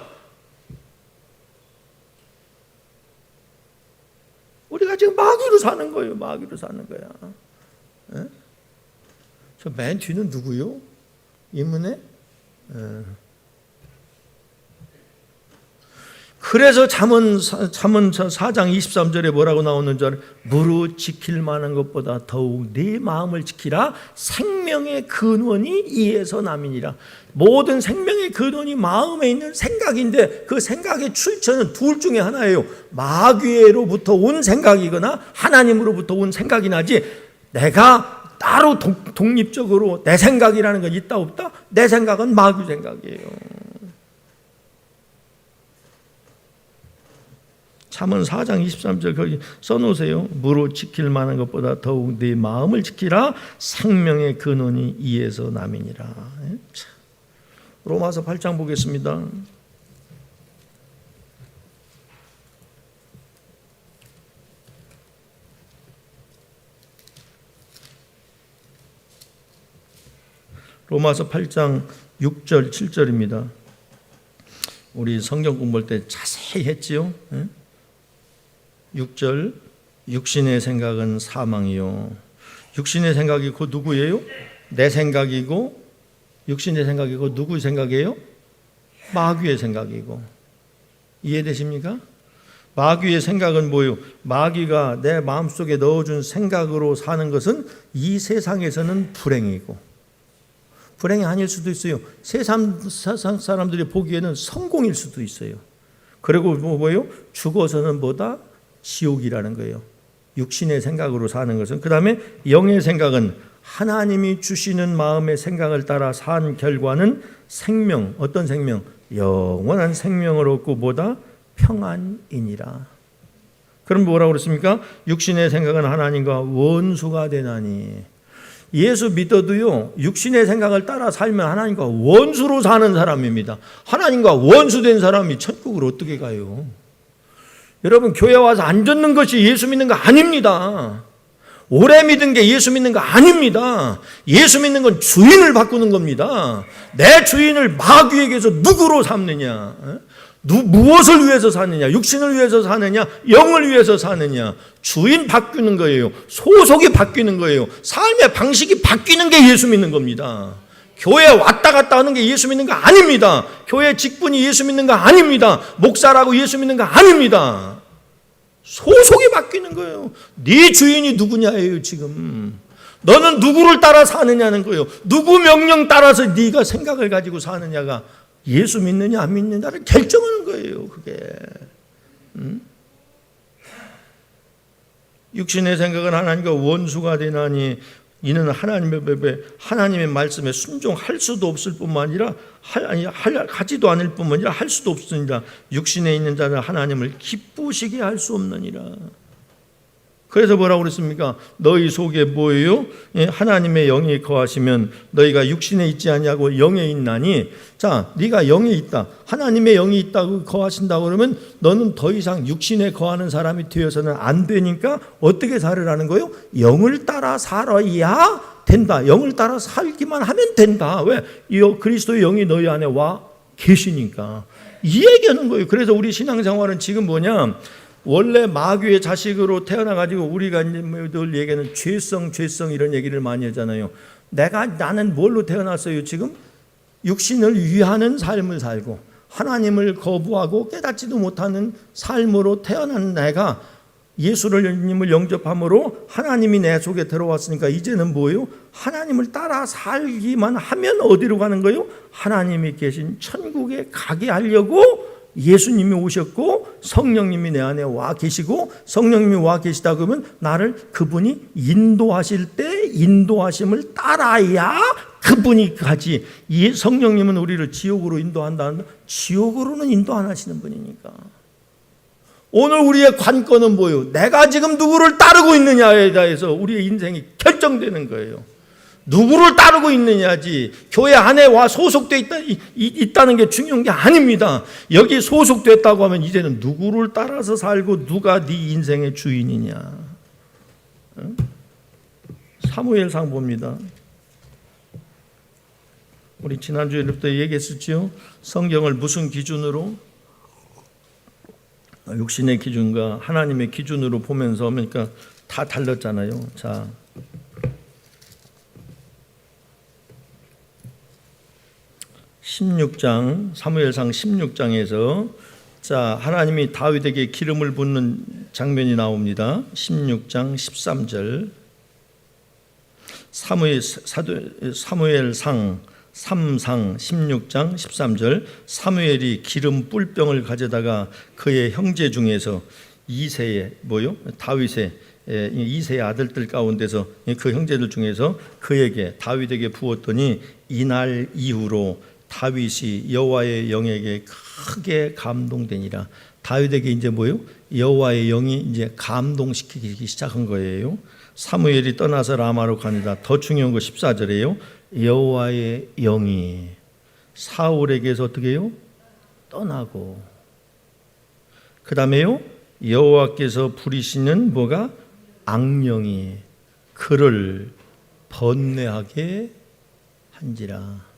우리가 지금 마귀로 사는 거예요. 마귀로 사는 거야. 예? 저 맨 뒤는 누구요? 이문에? 그래서 잠언 4장 23절에 뭐라고 나오는 줄 알아요? 무릇 지킬 만한 것보다 더욱 네 마음을 지키라. 생명의 근원이 이에서 남이니라. 모든 생명의 근원이 마음에 있는 생각인데, 그 생각의 출처는 둘 중에 하나예요. 마귀로부터 온 생각이거나 하나님으로부터 온 생각이 나지, 내가 따로 독립적으로 내 생각이라는 건 있다 없다? 내 생각은 마귀 생각이에요. 잠언 4장 23절 거기 써놓으세요. 무릇 지킬 만한 것보다 더욱 네 마음을 지키라. 생명의 근원이 이에서 남이니라. 로마서 8장 보겠습니다. 로마서 8장 6절 7절입니다. 우리 성경 공부할 때 자세히 했지요. 6절, 육신의 생각은 사망이요. 육신의 생각이 곧 누구예요? 내 생각이고, 육신의 생각이고, 누구의 생각이에요? 마귀의 생각이고. 이해되십니까? 마귀의 생각은 뭐예요? 마귀가 내 마음속에 넣어준 생각으로 사는 것은 이 세상에서는 불행이고, 불행이 아닐 수도 있어요. 세상 사람들이 보기에는 성공일 수도 있어요. 그리고 뭐예요? 죽어서는 뭐다? 지옥이라는 거예요. 육신의 생각으로 사는 것은. 그 다음에 영의 생각은 하나님이 주시는 마음의 생각을 따라 산 결과는 생명, 어떤 생명? 영원한 생명을 얻고 뭐다? 평안이니라. 그럼 뭐라고 그랬습니까? 육신의 생각은 하나님과 원수가 되나니. 예수 믿어도요, 육신의 생각을 따라 살면 하나님과 원수로 사는 사람입니다. 하나님과 원수된 사람이 천국을 어떻게 가요? 여러분, 교회 와서 안 듣는 것이 예수 믿는 거 아닙니다. 오래 믿은 게 예수 믿는 거 아닙니다. 예수 믿는 건 주인을 바꾸는 겁니다. 내 주인을 마귀에게서 누구로 삼느냐? 무엇을 위해서 사느냐? 육신을 위해서 사느냐? 영을 위해서 사느냐? 주인 바뀌는 거예요. 소속이 바뀌는 거예요. 삶의 방식이 바뀌는 게 예수 믿는 겁니다. 교회 왔다 갔다 하는 게 예수 믿는 거 아닙니다. 교회 직분이 예수 믿는 거 아닙니다. 목사라고 예수 믿는 거 아닙니다. 소속이 바뀌는 거예요. 네 주인이 누구냐예요 지금. 너는 누구를 따라 사느냐는 거예요. 누구 명령 따라서 네가 생각을 가지고 사느냐가 예수 믿느냐 안 믿느냐를 결정하는 거예요. 그게. 육신의 생각은 하나님과 원수가 되나니 이는 하나님의 말씀에 순종할 수도 없을 뿐만 아니라 하지도 않을 뿐만 아니라 할 수도 없으니라. 육신에 있는 자는 하나님을 기쁘시게 할 수 없느니라. 그래서 뭐라고 그랬습니까? 너희 속에 뭐예요? 하나님의 영이 거하시면 너희가 육신에 있지 아니하고 영에 있나니. 자, 네가 영에 있다, 하나님의 영이 있다고 거하신다고 그러면 너는 더 이상 육신에 거하는 사람이 되어서는 안 되니까 어떻게 살으라는 거예요? 영을 따라 살아야 된다. 영을 따라 살기만 하면 된다. 왜? 그리스도의 영이 너희 안에 와 계시니까. 이 얘기하는 거예요. 그래서 우리 신앙생활은 지금 뭐냐? 원래 마귀의 자식으로 태어나가지고 우리가 늘 얘기하는 죄성 이런 얘기를 많이 하잖아요. 나는 뭘로 태어났어요? 지금 육신을 위하는 삶을 살고 하나님을 거부하고 깨닫지도 못하는 삶으로 태어난 내가 예수님을 영접함으로 하나님이 내 속에 들어왔으니까 이제는 뭐예요? 하나님을 따라 살기만 하면 어디로 가는 거예요? 하나님이 계신 천국에 가게 하려고 예수님이 오셨고 성령님이 내 안에 와 계시고, 성령님이 와 계시다 그러면 나를 그분이 인도하실 때 인도하심을 따라야 그분이 가지. 이 성령님은 우리를 지옥으로 인도한다는데 지옥으로는 인도 안 하시는 분이니까. 오늘 우리의 관건은 뭐예요? 내가 지금 누구를 따르고 있느냐에 대해서 우리의 인생이 결정되는 거예요. 누구를 따르고 있느냐지 교회 안에 와 소속돼 있다는 게 중요한 게 아닙니다. 여기 소속됐다고 하면 이제는 누구를 따라서 살고 누가 네 인생의 주인이냐. 사무엘상 봅니다. 우리 지난주에부터 얘기했었죠. 성경을 무슨 기준으로? 육신의 기준과 하나님의 기준으로 보면서, 그러니까 다 달랐잖아요. 자, 사무엘상 16장에서 자, 하나님이 다윗에게 기름을 붓는 장면이 나옵니다. 16장 13절. 사무엘상 3상 16장 13절. 사무엘이 기름 뿔병을 가져다가 그의 형제 중에서 이새의 다윗의 이새의 아들들 가운데서 그 형제들 중에서 그에게 다윗에게 부었더니 이날 이후로 다윗이 여호와의 영에게 크게 감동되니라. 다윗에게 이제 여호와의 영이 이제 감동시키기 시작한 거예요. 사무엘이 떠나서 라마로 가니라. 더 중요한 거 14절이에요. 여호와의 영이 사울에게서 어떻게 해요? 떠나고, 그 다음에요, 여호와께서 부리시는 뭐가? 악령이 그를 번뇌하게 한지라.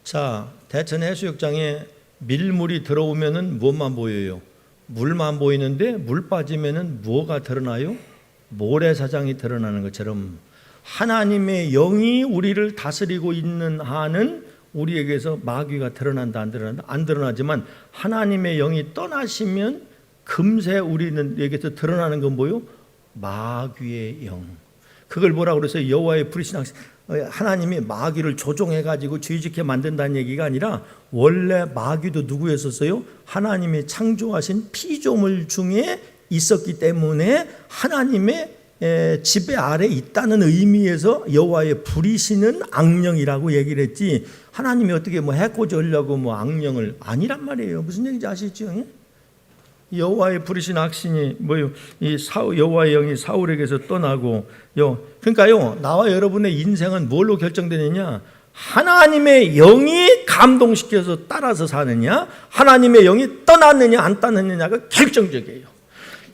자, 대천 해수욕장에 밀물이 들어오면은 무엇만 보여요? 물만 보이는데 물 빠지면은 뭐가 드러나요? 모래사장이 드러나는 것처럼 하나님의 영이 우리를 다스리고 있는 한은 우리에게서 마귀가 드러난다 안 드러난다? 안 드러나지만 하나님의 영이 떠나시면 금세 우리에게서 드러나는 건 뭐요? 마귀의 영. 그걸 뭐라고 그랬어요? 여호와의 부르신 하나님이 마귀를 조종해가지고 죄짓게 만든다는 얘기가 아니라 원래 마귀도 누구였었어요? 하나님이 창조하신 피조물 중에 있었기 때문에 하나님의 지배 아래 있다는 의미에서 여호와의 부리시는 악령이라고 얘기를 했지, 하나님이 어떻게 해코지하려고 악령을 아니란 말이에요. 무슨 얘기인지 아시죠? 여호와의 부리신 악신이 여호와의 영이 사울에게서 떠나고, 그러니까요, 나와 여러분의 인생은 뭘로 결정되느냐? 하나님의 영이 감동시켜서 따라서 사느냐, 하나님의 영이 떠났느냐 안 떠났느냐가 결정적이에요.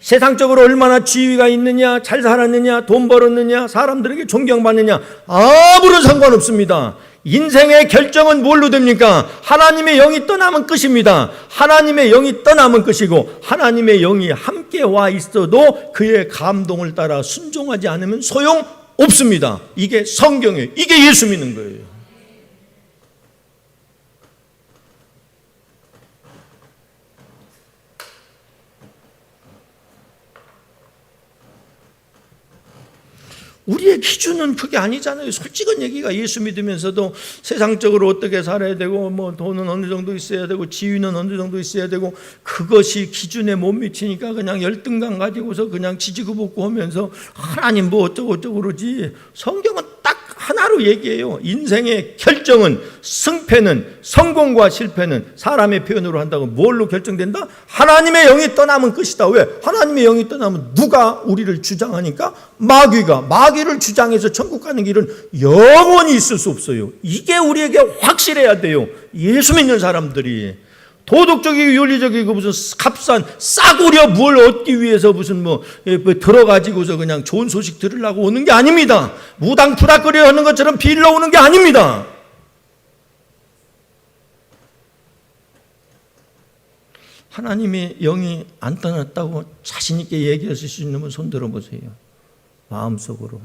세상적으로 얼마나 지위가 있느냐, 잘 살았느냐, 돈 벌었느냐, 사람들에게 존경받느냐 아무런 상관없습니다. 인생의 결정은 뭘로 됩니까? 하나님의 영이 떠나면 끝입니다. 하나님의 영이 떠나면 끝이고, 하나님의 영이 함께 와 있어도 그의 감동을 따라 순종하지 않으면 소용없습니다. 이게 성경이에요. 이게 예수 믿는 거예요. 우리의 기준은 그게 아니잖아요. 솔직한 얘기가, 예수 믿으면서도 세상적으로 어떻게 살아야 되고, 돈은 어느 정도 있어야 되고, 지위는 어느 정도 있어야 되고, 그것이 기준에 못 미치니까 그냥 열등감 가지고서 그냥 지지구볶고 하면서 하나님 어쩌고 그러지. 성경은 딱 하나로 얘기해요. 인생의 결정은, 승패는, 성공과 실패는 사람의 표현으로 한다고 뭘로 결정된다? 하나님의 영이 떠나면 끝이다. 왜? 하나님의 영이 떠나면 누가 우리를 주장하니까? 마귀를 주장해서 천국 가는 길은 영원히 있을 수 없어요. 이게 우리에게 확실해야 돼요. 예수 믿는 사람들이 도덕적이고 윤리적이고 무슨 값싼 싸구려 뭘 얻기 위해서 무슨 들어가지고서 그냥 좋은 소식 들으려고 오는 게 아닙니다. 무당푸락거려 하는 것처럼 빌러 오는 게 아닙니다. 하나님의 영이 안 떠났다고 자신 있게 얘기하실 수 있는 분 손 들어보세요. 마음속으로.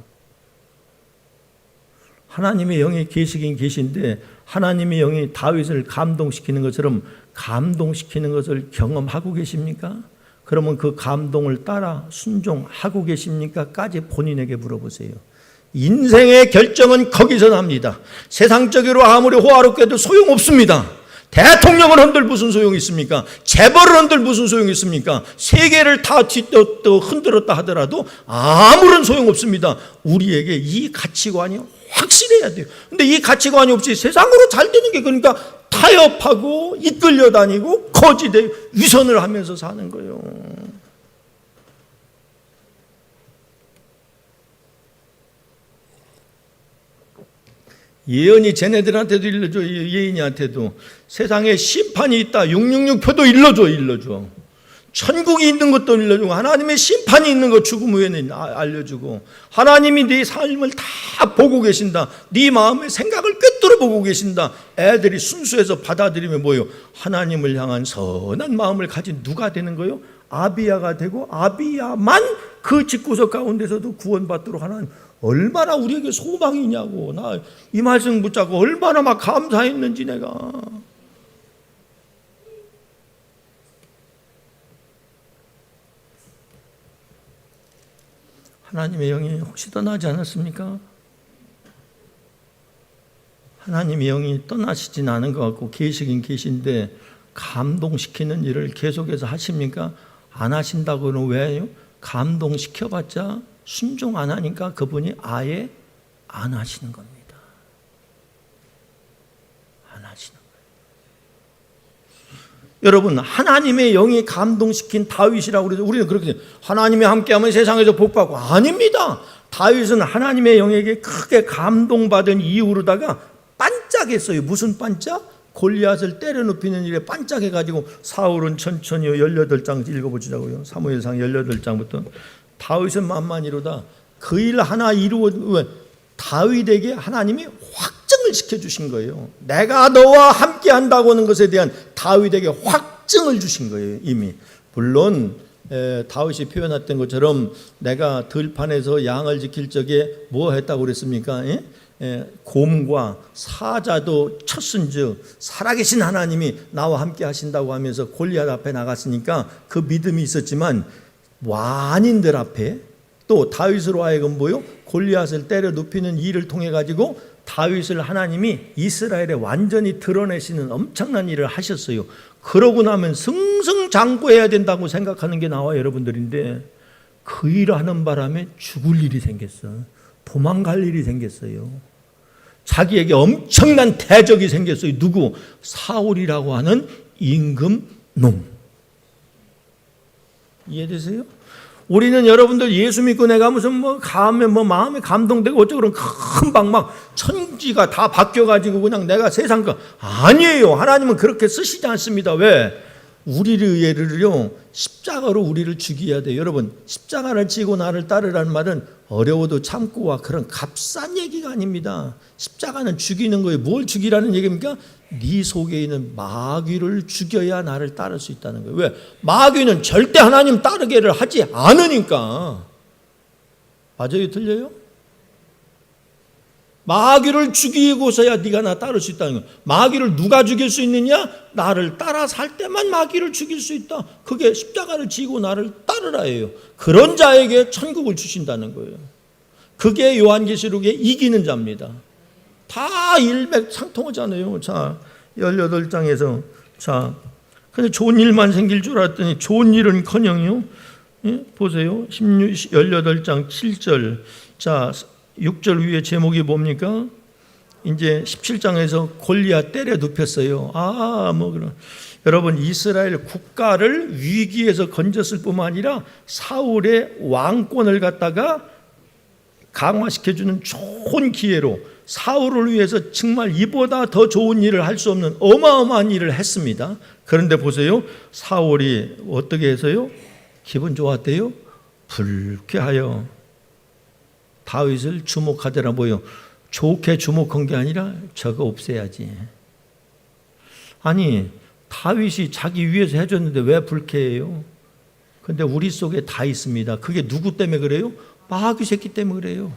하나님의 영이 계시긴 계신데 하나님의 영이 다윗을 감동시키는 것처럼 감동시키는 것을 경험하고 계십니까? 그러면 그 감동을 따라 순종하고 계십니까? 까지 본인에게 물어보세요. 인생의 결정은 거기서 납니다. 세상적으로 아무리 호화롭게도 소용없습니다. 대통령을 흔들 무슨 소용이 있습니까? 재벌을 흔들 무슨 소용이 있습니까? 세계를 다 흔들었다 하더라도 아무런 소용없습니다. 우리에게 이 가치관이 확실해야 돼요. 근데 이 가치관이 없이 세상으로 잘 되는 게 그러니까 타협하고 이끌려 다니고 거지되 위선을 하면서 사는 거예요. 예언이 쟤네들한테도 일러줘. 예인이한테도 세상에 심판이 있다. 666표도 일러줘. 천국이 있는 것도 일러주고 하나님의 심판이 있는 것 죽음 후에는 알려주고 하나님이 네 삶을 다 보고 계신다. 네 마음의 생각을 꿰뚫어 보고 계신다. 애들이 순수해서 받아들이면 뭐예요? 하나님을 향한 선한 마음을 가진 누가 되는 거예요? 아비야가 되고 아비야만 그 집구석 가운데서도 구원받도록 하나님 얼마나 우리에게 소망이냐고. 나 이 말씀 붙잡고 얼마나 막 감사했는지 내가. 하나님의 영이 혹시 떠나지 않았습니까? 하나님의 영이 떠나시진 않은 것 같고 계시긴 계신데 감동시키는 일을 계속해서 하십니까? 안 하신다고는 왜요? 감동시켜봤자 순종 안 하니까 그분이 아예 안 하시는 겁니다. 안 하시는 거예요. 여러분, 하나님의 영이 감동시킨 다윗이라고 그래서 우리는 그렇게 하나님이 함께하면 세상에서 복받고 아닙니다. 다윗은 하나님의 영에게 크게 감동받은 이후로다가 반짝했어요. 무슨 반짝? 골리앗을 때려 눕히는 일에 반짝해가지고 사울은 천천히 18장 읽어보자고요. 사무엘상 18장부터 다윗은 만만이로다. 그 일 하나 이루어 다윗에게 하나님이 확증을 시켜주신 거예요. 내가 너와 함께 한다고 하는 것에 대한 다윗에게 확증을 주신 거예요. 이미 물론 다윗이 표현했던 것처럼 내가 들판에서 양을 지킬 적에 뭐 했다고 그랬습니까? 곰과 사자도 쳤은즉 살아계신 하나님이 나와 함께 하신다고 하면서 골리앗 앞에 나갔으니까 그 믿음이 있었지만 완인들 앞에 또 다윗으로 하여금 뭐요? 골리앗을 때려 눕히는 일을 통해 가지고 다윗을 하나님이 이스라엘에 완전히 드러내시는 엄청난 일을 하셨어요. 그러고 나면 승승장구해야 된다고 생각하는 게 나와 여러분들인데 그 일을 하는 바람에 죽을 일이 생겼어. 도망갈 일이 생겼어요. 자기에게 엄청난 대적이 생겼어요. 누구? 사울이라고 하는 임금놈. 이해되세요? 우리는 여러분들 예수 믿고 내가 무슨 마음에 감동되고 어쩌고 금방 막 천지가 다 바뀌어가지고 그냥 내가 세상 거 아니에요. 하나님은 그렇게 쓰시지 않습니다. 왜? 우리를요 십자가로 우리를 죽여야 돼요. 여러분 십자가를 지고 나를 따르라는 말은 어려워도 참고와 그런 값싼 얘기가 아닙니다. 십자가는 죽이는 거예요. 뭘 죽이라는 얘기입니까? 네 속에 있는 마귀를 죽여야 나를 따를 수 있다는 거예요. 왜? 마귀는 절대 하나님 따르게를 하지 않으니까. 맞아요? 틀려요? 마귀를 죽이고서야 네가 나 따를 수 있다는 거예요. 마귀를 누가 죽일 수 있느냐? 나를 따라 살 때만 마귀를 죽일 수 있다. 그게 십자가를 지고 나를 따르라예요. 그런 자에게 천국을 주신다는 거예요. 그게 요한계시록에 이기는 자입니다. 다 일맥상통하잖아요. 자, 18장에서 자, 근데 좋은 일만 생길 줄 알았더니 좋은 일은 커녕요. 예? 보세요. 18장 7절. 자, 6절 위에 제목이 뭡니까? 이제 17장에서 골리앗 때려 눕혔어요. 그럼 여러분 이스라엘 국가를 위기에서 건졌을 뿐만 아니라 사울의 왕권을 갖다가 강화시켜주는 좋은 기회로 사울을 위해서 정말 이보다 더 좋은 일을 할 수 없는 어마어마한 일을 했습니다. 그런데 보세요. 사울이 어떻게 해서요? 기분 좋았대요? 불쾌하여 다윗을 주목하더라. 뭐요? 좋게 주목한 게 아니라 저거 없애야지. 아니 다윗이 자기 위해서 해줬는데 왜 불쾌해요? 근데 우리 속에 다 있습니다. 그게 누구 때문에 그래요? 마귀 새끼 때문에 그래요.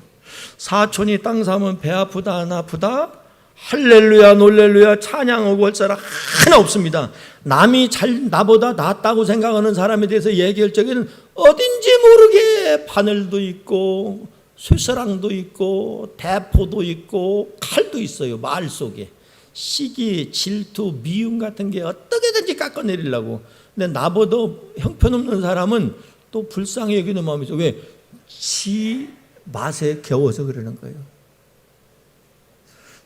사촌이 땅 사면 배 아프다 안 아프다? 할렐루야 놀렐루야 찬양하고 할 사람 하나 없습니다. 남이 나보다 낫다고 생각하는 사람에 대해서 얘기할 적에는 어딘지 모르게 바늘도 있고 쇠사랑도 있고 대포도 있고 칼도 있어요. 말 속에 시기, 질투, 미움 같은 게 어떻게든지 깎아내리려고. 근데 나보다 형편없는 사람은 또 불쌍히 여기는 마음이 있어. 왜? 지 맛에 겨워서 그러는 거예요.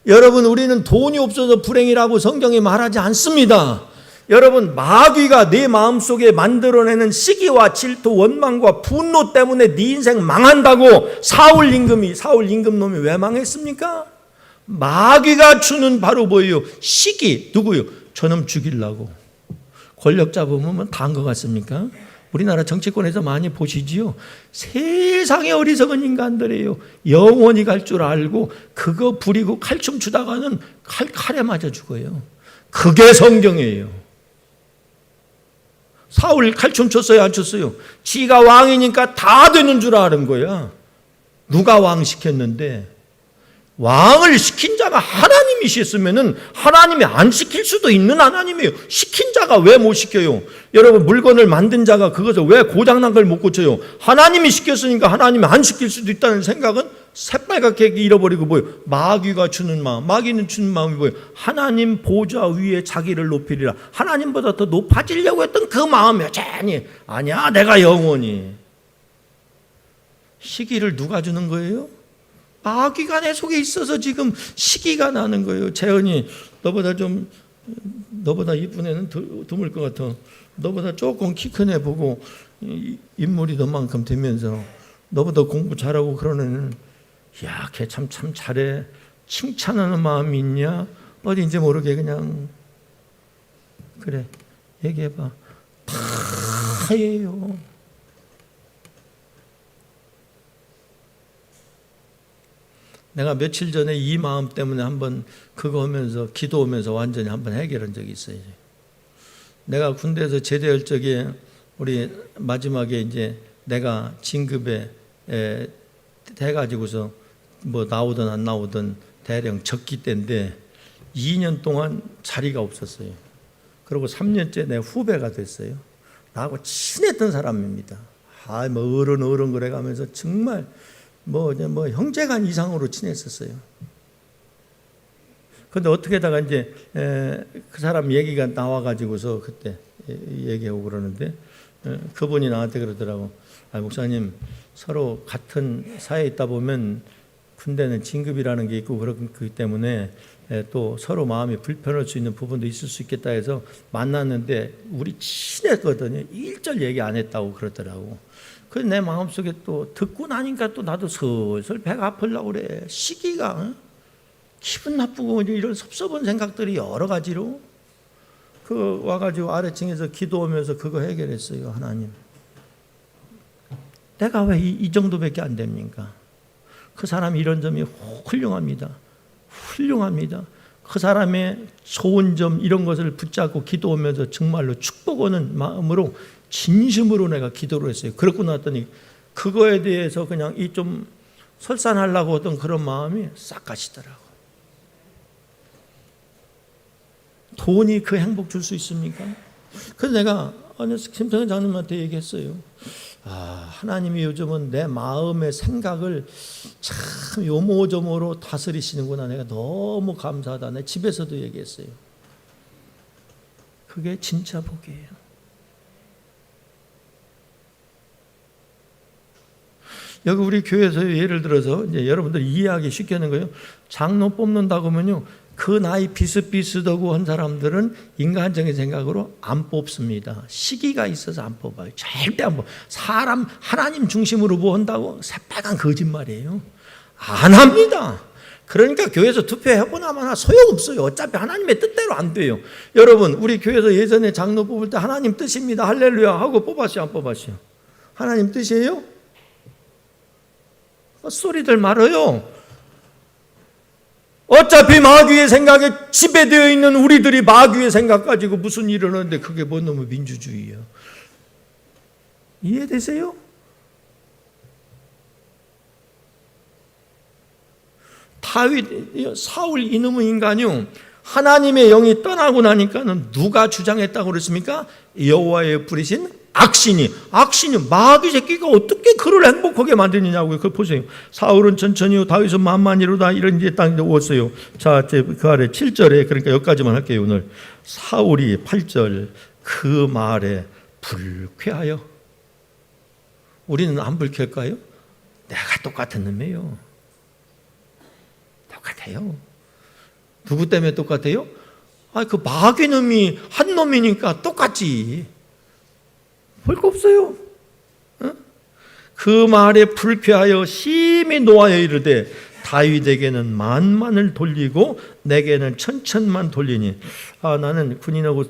여러분, 우리는 돈이 없어서 불행이라고 성경이 말하지 않습니다. 여러분, 마귀가 네 마음속에 만들어내는 시기와 질투, 원망과 분노 때문에 네 인생 망한다고. 사울 임금놈이 왜 망했습니까? 마귀가 주는 바로 뭐예요? 시기. 누구요? 저놈 죽이려고. 권력 잡으면 다 한 것 같습니까? 우리나라 정치권에서 많이 보시지요. 세상에 어리석은 인간들이에요. 영원히 갈 줄 알고 그거 부리고 칼춤 추다가는 칼에 맞아 죽어요. 그게 성경이에요. 사울 칼춤 췄어요, 안 췄어요? 지가 왕이니까 다 되는 줄 아는 거야. 누가 왕 시켰는데? 왕을 시킨 자가 하나님이셨으면은 하나님이 안 시킬 수도 있는 하나님이에요. 시킨 자가 왜 못 시켜요? 여러분, 물건을 만든 자가 그것을 왜 고장난 걸 못 고쳐요? 하나님이 시켰으니까 하나님이 안 시킬 수도 있다는 생각은 새빨갛게 잃어버리고 뭐예요? 마귀가 주는 마음. 마귀는 주는 마음이 뭐예요? 하나님 보좌 위에 자기를 높이리라. 하나님보다 더 높아지려고 했던 그 마음 여전히 아니야, 내가 영원히. 시기를 누가 주는 거예요? 마귀가 내 속에 있어서 지금 시기가 나는 거예요. 재현이 너보다 이쁜 애는 드물 것 같아. 너보다 조금 키 큰 애 보고 인물이 너만큼 되면서 너보다 공부 잘하고 그러는 애는 야, 걔 참 잘해. 칭찬하는 마음이 있냐? 어딘지 모르게 그냥 그래 얘기해봐. 다예요. 내가 며칠 전에 이 마음 때문에 한번 그거 하면서 기도하면서 완전히 한번 해결한 적이 있어요. 내가 군대에서 제대할 적에 우리 마지막에 이제 내가 진급에 돼가지고서 뭐 나오든 안 나오든 대령 적기 때인데 2년 동안 자리가 없었어요. 그리고 3년째 내 후배가 됐어요. 나하고 친했던 사람입니다. 뭐 어른 그래 가면서 정말 뭐 형제간 이상으로 친했었어요. 근데 어떻게다가 이제 그 사람 얘기가 나와가지고서 그때 얘기하고 그러는데 그분이 나한테 그러더라고. 목사님, 서로 같은 사회에 있다 보면 군대는 진급이라는 게 있고 그렇기 때문에 또 서로 마음이 불편할 수 있는 부분도 있을 수 있겠다 해서 만났는데 우리 친했거든요. 일절 얘기 안 했다고 그러더라고. 그래서 내 마음속에 또 듣고 나니까 또 나도 슬슬 배가 아프려고 그래. 시기가 기분 나쁘고 이런 섭섭한 생각들이 여러 가지로 그 와가지고 아래층에서 기도하면서 그거 해결했어요. 하나님, 내가 왜 이 정도밖에 안 됩니까? 그 사람이 이런 점이 훌륭합니다. 그 사람의 좋은 점 이런 것을 붙잡고 기도하면서 정말로 축복하는 마음으로 진심으로 내가 기도를 했어요. 그러고 나더니 그거에 대해서 그냥 이 좀 설산하려고 하던 그런 마음이 싹 가시더라고. 돈이 그 행복 줄 수 있습니까? 그래서 내가 김성현 장로님한테 얘기했어요. 하나님이 요즘은 내 마음의 생각을 참 요모조모로 다스리시는구나. 내가 너무 감사하다. 내 집에서도 얘기했어요. 그게 진짜 복이에요. 여기 우리 교회에서 예를 들어서 이제 여러분들 이해하기 쉽게 하는 거예요. 장로 뽑는다고 하면요, 그 나이 비슷비슷하고 한 사람들은 인간적인 생각으로 안 뽑습니다. 시기가 있어서 안 뽑아요. 절대 안 뽑아요. 사람 하나님 중심으로 뭐 한다고? 새빨간 거짓말이에요. 안 합니다. 그러니까 교회에서 투표해보나 마나 소용없어요. 어차피 하나님의 뜻대로 안 돼요. 여러분, 우리 교회에서 예전에 장로 뽑을 때 하나님 뜻입니다, 할렐루야 하고 뽑았어요, 안 뽑았어요? 하나님 뜻이에요? 헛소리들 말아요. 어차피 마귀의 생각에 지배되어 있는 우리들이 마귀의 생각 가지고 무슨 일을 하는데 그게 뭔 놈의 민주주의예요. 이해되세요? 사울 이놈의 인간이요, 하나님의 영이 떠나고 나니까는 누가 주장했다고 그랬습니까? 여호와의 부리신 악신이 마귀 새끼가 어떻게 그를 행복하게 만드느냐고요. 그거 보세요. 사울은 천천히요, 다윗은 만만히로다, 이런 이제 딱 오었어요. 자, 그 아래 7절에, 그러니까 여기까지만 할게요. 오늘 사울이 8절 그 말에 불쾌하여. 우리는 안 불쾌할까요? 내가 똑같은 놈이에요. 똑같아요. 누구 때문에 똑같아요? 그 마귀 놈이 한 놈이니까 똑같지. 볼 거 없어요. 그 말에 불쾌하여 심히 노하여 이르되 다윗에게는 만만을 돌리고 내게는 천천만 돌리니. 나는 군인하고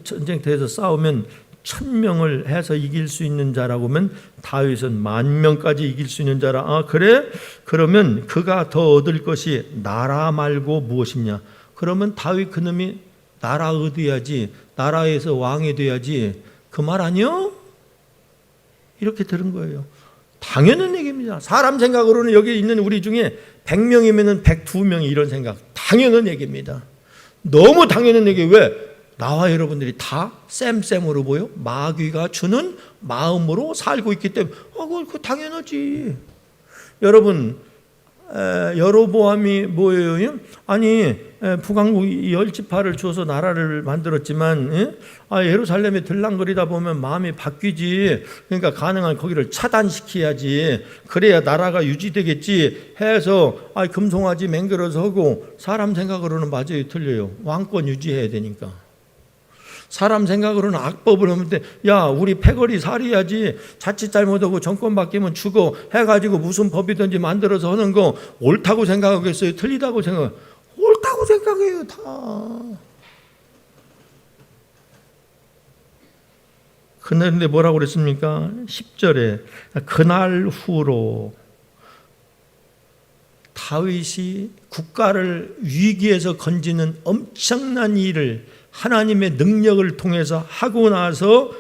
전쟁터에서 싸우면 1000명을 해서 이길 수 있는 자라고 하면 다윗은 10,000명까지 이길 수 있는 자라. 그래? 그러면 그가 더 얻을 것이 나라 말고 무엇이냐? 그러면 다윗 그놈이 나라 얻어야지, 나라에서 왕이 돼야지, 그 말 아니요? 이렇게 들은 거예요. 당연한 얘기입니다. 사람 생각으로는 여기 있는 우리 중에 100명이면 102명이 이런 생각, 당연한 얘기입니다. 너무 당연한 얘기. 왜? 나와 여러분들이 다 쌤쌤으로 보여? 마귀가 주는 마음으로 살고 있기 때문에. 그거 당연하지. 여러분, 여로보암이 뭐예요? 북왕국 10지파를 줘서 나라를 만들었지만, 예루살렘에 들랑거리다 보면 마음이 바뀌지. 그러니까 가능한 거기를 차단시켜야지. 그래야 나라가 유지되겠지 해서 금송아지 맹글어서 하고, 사람 생각으로는 맞아요, 틀려요. 왕권 유지해야 되니까. 사람 생각으로는 악법을 하면 돼. 야, 우리 패거리 살해야지. 자칫 잘못하고 정권 바뀌면 죽어 해가지고 무슨 법이든지 만들어서 하는 거 옳다고 생각하겠어요? 틀리다고 생각해요? 옳다고 생각해요, 다. 그런데 뭐라고 그랬습니까? 10절에 그날 후로 다윗이 국가를 위기에서 건지는 엄청난 일을 하나님의 능력을 통해서 하고 나서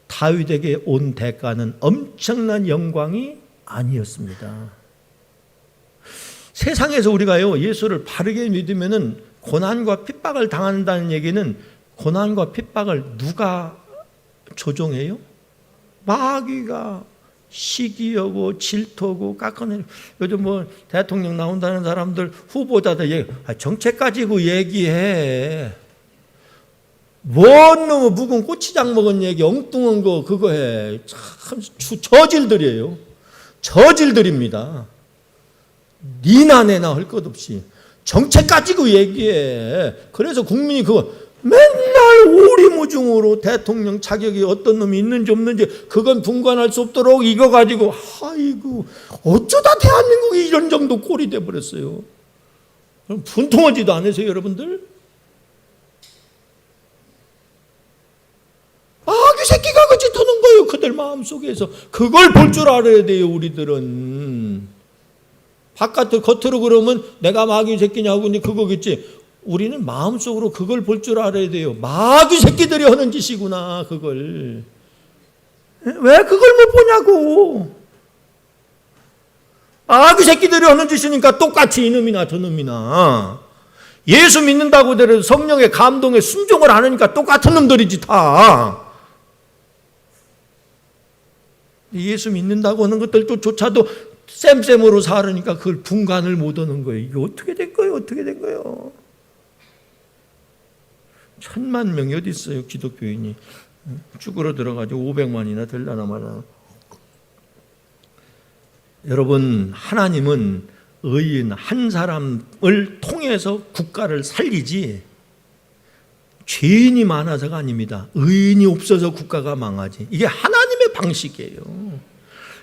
다윗에게 온 대가는 엄청난 영광이 아니었습니다. 세상에서 우리가요, 예수를 바르게 믿으면은 고난과 핍박을 당한다는 얘기는, 고난과 핍박을 누가 조종해요? 마귀가 시기하고 질투하고 깎아내려. 요즘 대통령 나온다는 사람들, 후보자들 정책 가지고 얘기해. 뭔 놈의 묵은 고추장 먹은 얘기, 엉뚱한 거 그거 해. 참 저질들이에요. 저질들입니다. 니나 내나 할 것 없이 정책 가지고 얘기해. 그래서 국민이 그거 맨날 오리무중으로 대통령 자격이 어떤 놈이 있는지 없는지 그건 분간할 수 없도록 이거 가지고, 아이고 어쩌다 대한민국이 이런 정도 꼴이 돼버렸어요. 그럼 분통하지도 않으세요, 여러분들? 마귀 새끼가 그 짓 하는 거예요, 그들 마음속에서. 그걸 볼 줄 알아야 돼요, 우리들은. 바깥으로, 겉으로 그러면 내가 마귀 새끼냐고 이제 그거겠지. 우리는 마음속으로 그걸 볼 줄 알아야 돼요. 마귀 새끼들이 하는 짓이구나, 그걸. 왜 그걸 못 보냐고. 마귀 새끼들이 하는 짓이니까 똑같이 이놈이나 저놈이나. 예수 믿는다고 하더라도 성령의 감동에 순종을 안 하니까 똑같은 놈들이지 다. 예수 믿는다고 하는 것들조차도 쌤쌤으로 살으니까 그걸 분간을 못 하는 거예요. 이게 어떻게 된 거예요? 어떻게 된 거예요? 1000만 명이 어디 있어요, 기독교인이. 쭈그러 들어가지고 500만이나 되려나 말아. 여러분, 하나님은 의인 한 사람을 통해서 국가를 살리지 죄인이 많아서가 아닙니다. 의인이 없어서 국가가 망하지. 이게 하나님의 방식이에요.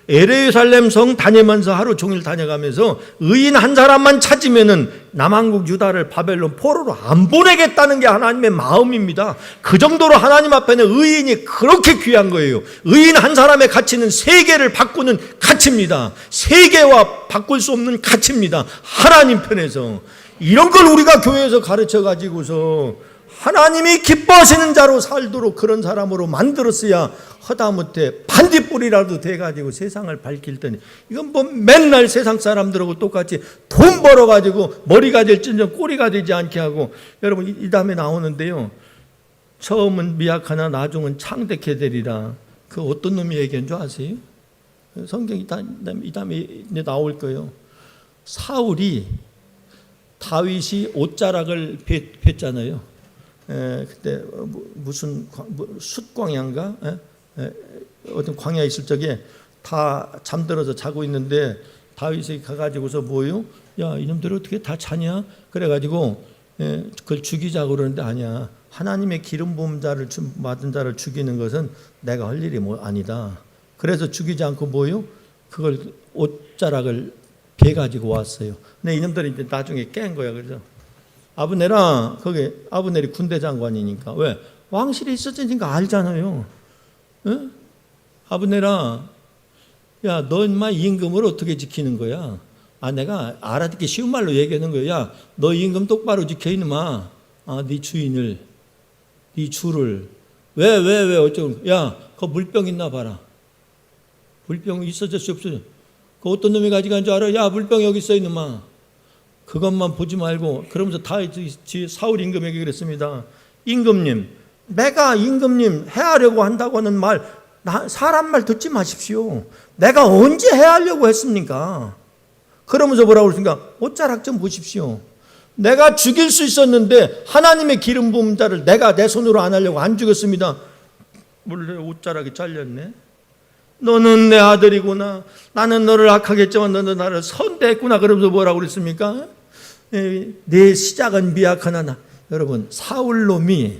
예루살렘 성 다니면서 하루 종일 다녀가면서 의인 한 사람만 찾으면은 남한국 유다를 바벨론 포로로 안 보내겠다는 게 하나님의 마음입니다. 그 정도로 하나님 앞에는 의인이 그렇게 귀한 거예요. 의인 한 사람의 가치는 세계를 바꾸는 가치입니다. 세계와 바꿀 수 없는 가치입니다. 하나님 편에서. 이런 걸 우리가 교회에서 가르쳐 가지고서 하나님이 기뻐하시는 자로 살도록 그런 사람으로 만들었어야 허다못해 반딧불이라도 돼가지고 세상을 밝힐 때는 이건 뭐 맨날 세상 사람들하고 똑같이 돈 벌어가지고 머리가 될지언정 꼬리가 되지 않게 하고. 여러분 이 다음에 나오는데요, 처음은 미약하나 나중은 창대케 되리라. 그 어떤 놈이 얘기한 줄 아세요? 성경이 이 다음에 나올 거예요. 사울이 다윗이 옷자락을 뱉잖아요. 그때 무슨 숫광야인가 어떤 광야에 있을 적에 다 잠들어서 자고 있는데 다윗이 가가지고서 뭐요? 야, 이놈들 어떻게 다 자냐? 그래가지고 그걸 죽이자고 그러는데 아니야. 하나님의 기름 부은 자를 받은 자를 죽이는 것은 내가 할 일이 아니다. 그래서 죽이지 않고 뭐요? 그걸 옷자락을 베가지고 왔어요. 근데 이놈들이 이제 나중에 깬 거야. 그래서 아브넬아, 거기 아브넬이 군대 장관이니까 왜 왕실에 있었으니까 알잖아요. 응? 아브넬아, 야, 너 인마 임금을 어떻게 지키는 거야? 아, 내가 알아듣기 쉬운 말로 얘기하는 거야. 야, 너 임금 똑바로 지켜 이놈아. 아, 네 주인을, 네 주를 왜 어쩌고? 야, 그 물병 있나 봐라. 물병 있어졌어 없어졌어? 그 어떤 놈이 가져간 줄 알아? 야, 물병 여기 있어 이놈아. 그것만 보지 말고. 그러면서 사울 임금에게 그랬습니다. 임금님, 내가 임금님 해하려고 한다고 하는 말, 사람 말 듣지 마십시오. 내가 언제 해하려고 했습니까? 그러면서 뭐라고 그랬습니까? 옷자락 좀 보십시오. 내가 죽일 수 있었는데 하나님의 기름 부은 자를 내가 내 손으로 안 하려고 안 죽였습니다. 원래 옷자락이 잘렸네. 너는 내 아들이구나. 나는 너를 악하겠지만 너는 나를 선대했구나. 그러면서 뭐라고 그랬습니까? 내 시작은 미약하나. 여러분, 사울놈이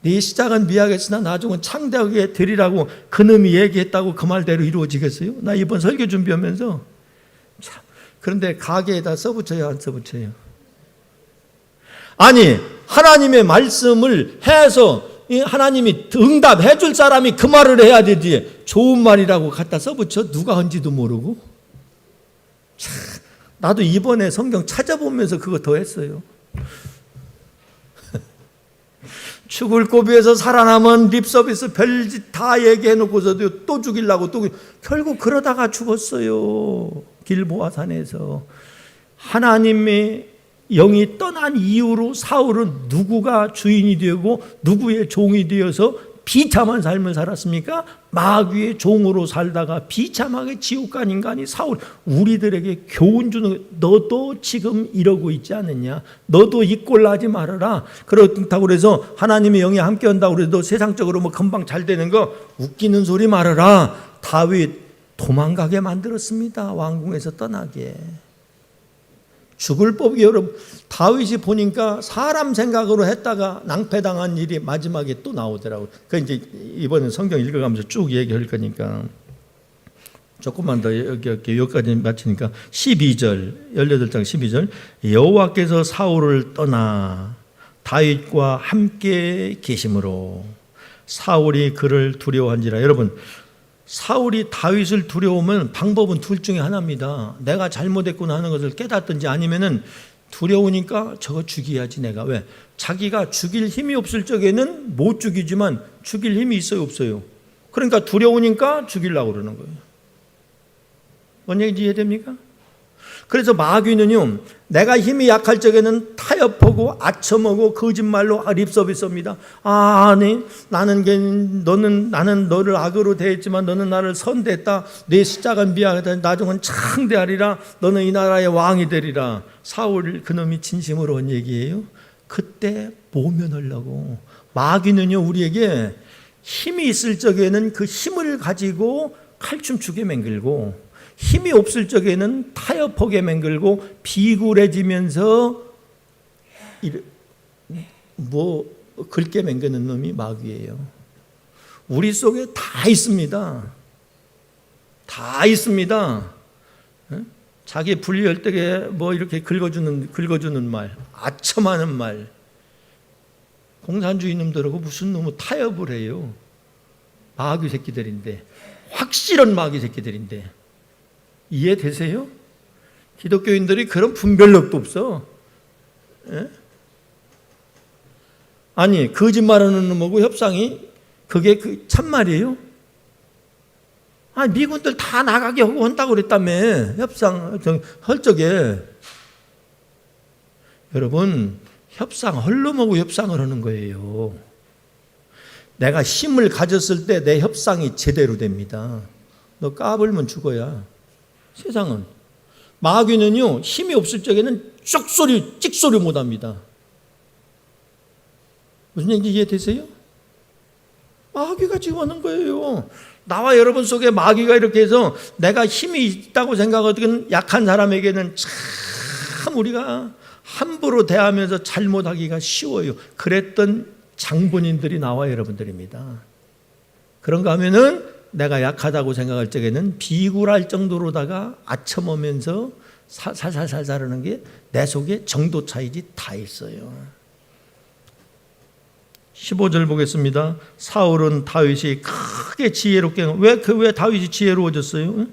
네 시작은 미약했으나 나중은 창대하게 되리라고 그놈이 얘기했다고 그 말대로 이루어지겠어요? 나 이번 설교 준비하면서 참, 그런데 가게에다 써붙여요, 안 써붙여요? 아니, 하나님의 말씀을 해서 하나님이 응답해 줄 사람이 그 말을 해야 되지, 좋은 말이라고 갖다 써붙여? 누가 한지도 모르고. 참, 나도 이번에 성경 찾아보면서 그거 더 했어요. 죽을 고비에서 살아남은 립서비스 별짓 다 얘기해놓고서도 또 죽이려고 또 결국 그러다가 죽었어요. 길보아 산에서. 하나님의 영이 떠난 이후로 사울은 누구가 주인이 되고 누구의 종이 되어서 비참한 삶을 살았습니까? 마귀의 종으로 살다가 비참하게 지옥 간 인간이 사울. 우리들에게 교훈 주는, 너도 지금 이러고 있지 않느냐? 너도 이 꼴 나지 말아라. 그렇다고 그래서 하나님의 영이 함께 한다고 해도 세상적으로 뭐 금방 잘 되는 거 웃기는 소리 말아라. 다윗 도망가게 만들었습니다. 왕궁에서 떠나게. 죽을 법이. 여러분, 다윗이 보니까 사람 생각으로 했다가 낭패당한 일이 마지막에 또 나오더라고요. 그 이제 이번에 성경 읽어가면서 쭉 얘기할 거니까 조금만 더 여기까지 마치니까 12절, 18장 12절. 여호와께서 사울을 떠나 다윗과 함께 계심으로 사울이 그를 두려워한지라. 여러분, 사울이 다윗을 두려우면 방법은 둘 중에 하나입니다. 내가 잘못했구나 하는 것을 깨닫든지, 아니면은 두려우니까 저거 죽여야지 내가. 왜? 자기가 죽일 힘이 없을 적에는 못 죽이지만 죽일 힘이 있어요, 없어요? 그러니까 두려우니까 죽이려고 그러는 거예요. 뭔 얘기인지 이해됩니까? 그래서 마귀는요, 내가 힘이 약할 적에는 타협하고 아첨하고 거짓말로 립서비스입니다. 아니, 나는 너를 악으로 대했지만 너는 나를 선대했다. 내 시작은 미약하다. 나중은 창대하리라. 너는 이 나라의 왕이 되리라. 사울 그놈이 진심으로 한 얘기예요. 그때 모면하려고. 마귀는요, 우리에게 힘이 있을 적에는 그 힘을 가지고 칼춤추게 맹글고, 힘이 없을 적에는 타협하게 맹글고 비굴해지면서 뭐 긁게 맹그는 놈이 마귀예요. 우리 속에 다 있습니다. 다 있습니다. 자기 불리할 때에 뭐 이렇게 긁어주는 말, 아첨하는 말. 공산주의 놈들하고 무슨 놈의 타협을 해요. 마귀 새끼들인데, 확실한 마귀 새끼들인데. 이해되세요? 기독교인들이 그런 분별력도 없어. 예? 아니 거짓말하는 놈하고 협상이 그게 그 참말이에요? 아, 미군들 다 나가게 하고 한다고 그랬다며. 협상 할 적에. 여러분, 협상 헐름하고 협상을 하는 거예요. 내가 힘을 가졌을 때 내 협상이 제대로 됩니다. 너 까불면 죽어야. 세상은. 마귀는요, 힘이 없을 적에는 찍소리 못합니다. 무슨 얘기인지 이해되세요? 마귀가 지금 하는 거예요. 나와 여러분 속에 마귀가 이렇게 해서 내가 힘이 있다고 생각하거든 약한 사람에게는 참 우리가 함부로 대하면서 잘못하기가 쉬워요. 그랬던 장본인들이 나와 여러분들입니다. 그런가 하면은 내가 약하다고 생각할 적에는 비굴할 정도로다가 아첨하면서 살살살살 하는 게 내 속에 정도 차이지 다 있어요. 15절 보겠습니다. 사울은 다윗이 크게 지혜롭게 왜 다윗이 지혜로워졌어요?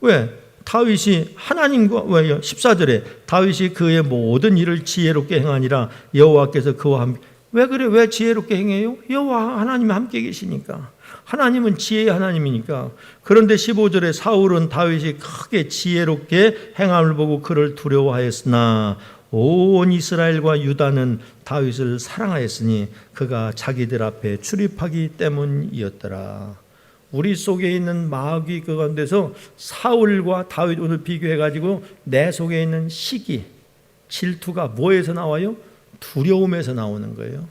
왜? 다윗이 하나님과 왜요? 14절에 다윗이 그의 모든 일을 지혜롭게 행하니라 여호와께서 그와 함께. 왜 그래? 왜 지혜롭게 행해요? 여호와 하나님이 함께 계시니까. 하나님은 지혜의 하나님이니까. 그런데 15절에 사울은 다윗이 크게 지혜롭게 행함을 보고 그를 두려워하였으나 온 이스라엘과 유다는 다윗을 사랑하였으니 그가 자기들 앞에 출입하기 때문이었더라. 우리 속에 있는 마귀 그 가운데서 사울과 다윗 오늘 비교해가지고 내 속에 있는 시기, 질투가 뭐에서 나와요? 두려움에서 나오는 거예요.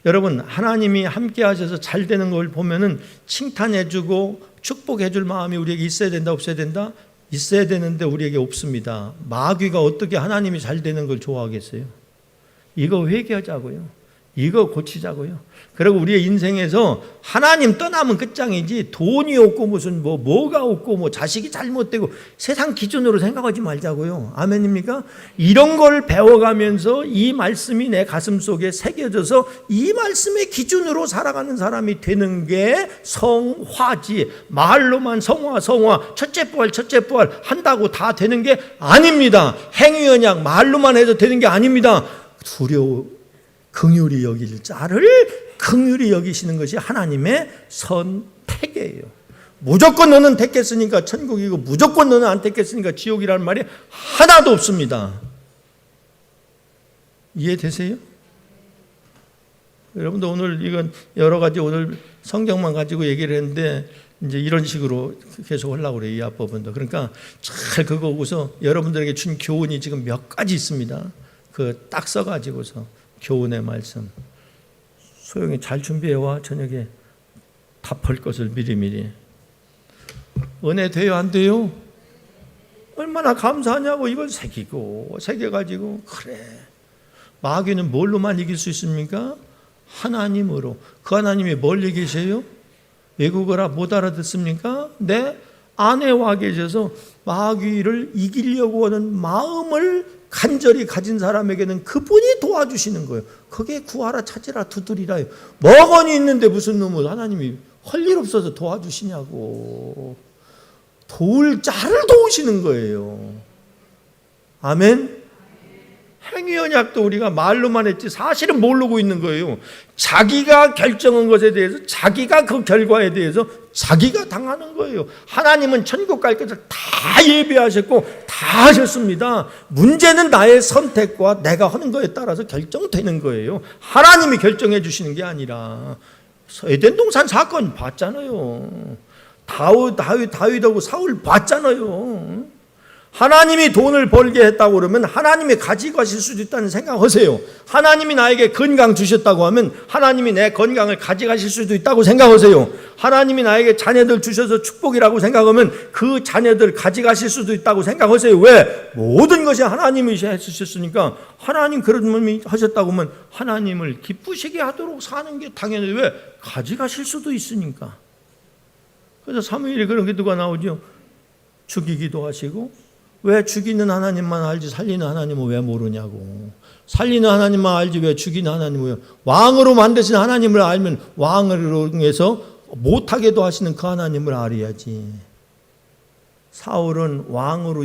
여러분, 하나님이 함께 하셔서 잘 되는 걸 보면은 칭찬해주고 축복해줄 마음이 우리에게 있어야 된다, 없어야 된다? 있어야 되는데 우리에게 없습니다. 마귀가 어떻게 하나님이 잘 되는 걸 좋아하겠어요? 이거 회개하자고요. 이거 고치자고요. 그리고 우리의 인생에서 하나님 떠나면 끝장이지 돈이 없고 무슨 뭐가 없고 자식이 잘못되고 세상 기준으로 생각하지 말자고요. 아멘입니까? 이런 걸 배워가면서 이 말씀이 내 가슴 속에 새겨져서 이 말씀의 기준으로 살아가는 사람이 되는 게 성화지. 말로만 성화 첫째 부활 한다고 다 되는 게 아닙니다. 행위언약 말로만 해도 되는 게 아닙니다. 긍휼히 여길 자를 긍휼히 여기시는 것이 하나님의 선택이에요. 무조건 너는 택했으니까 천국이고 무조건 너는 안 택했으니까 지옥이라는 말이 하나도 없습니다. 이해되세요? 여러분도 오늘 이건 여러 가지 오늘 성경만 가지고 얘기를 했는데 이제 이런 식으로 계속 하려고 그래요. 이 앞부분도. 그러니까 잘 그거 보고서 여러분들에게 준 교훈이 지금 몇 가지 있습니다. 그 딱 써가지고서 교훈의 말씀 소영이 잘 준비해와. 저녁에 답할 것을 미리미리. 은혜 돼요 안 돼요? 얼마나 감사하냐고. 이걸 새겨가지고 그래. 마귀는 뭘로만 이길 수 있습니까? 하나님으로. 그 하나님이 뭘 얘기하세요? 외국어라 못 알아듣습니까? 내 안에 와 계셔서 마귀를 이기려고 하는 마음을 간절히 가진 사람에게는 그분이 도와주시는 거예요. 그게 구하라 찾으라 두드리라요. 뭐건이 있는데 무슨 놈을 하나님이 할 일 없어서 도와주시냐고. 도울 자를 도우시는 거예요. 아멘. 행위언약도 우리가 말로만 했지 사실은 모르고 있는 거예요. 자기가 결정한 것에 대해서 자기가 그 결과에 대해서 자기가 당하는 거예요. 하나님은 천국 갈 것을 다 예비하셨고 다 하셨습니다. 문제는 나의 선택과 내가 하는 거에 따라서 결정되는 거예요. 하나님이 결정해 주시는 게 아니라. 에덴 동산 사건 봤잖아요. 다윗하고 사울 봤잖아요. 하나님이 돈을 벌게 했다고 그러면 하나님이 가지고 가실 수도 있다는 생각하세요. 하나님이 나에게 건강 주셨다고 하면 하나님이 내 건강을 가져가실 수도 있다고 생각하세요. 하나님이 나에게 자녀들 주셔서 축복이라고 생각하면 그 자녀들 가져가실 수도 있다고 생각하세요. 왜? 모든 것이 하나님이 해주셨으니까. 하나님 그런 분이 하셨다고 하면 하나님을 기쁘시게 하도록 사는 게 당연히. 왜? 가져가실 수도 있으니까. 그래서 사무엘이 그런 기도가 나오죠. 죽이기도 하시고. 왜 죽이는 하나님만 알지 살리는 하나님은 왜 모르냐고. 살리는 하나님만 알지 왜 죽이는 하나님은. 왕으로 만드신 하나님을 알면 왕으로 해서 못하게도 하시는 그 하나님을 알아야지. 사울은 왕으로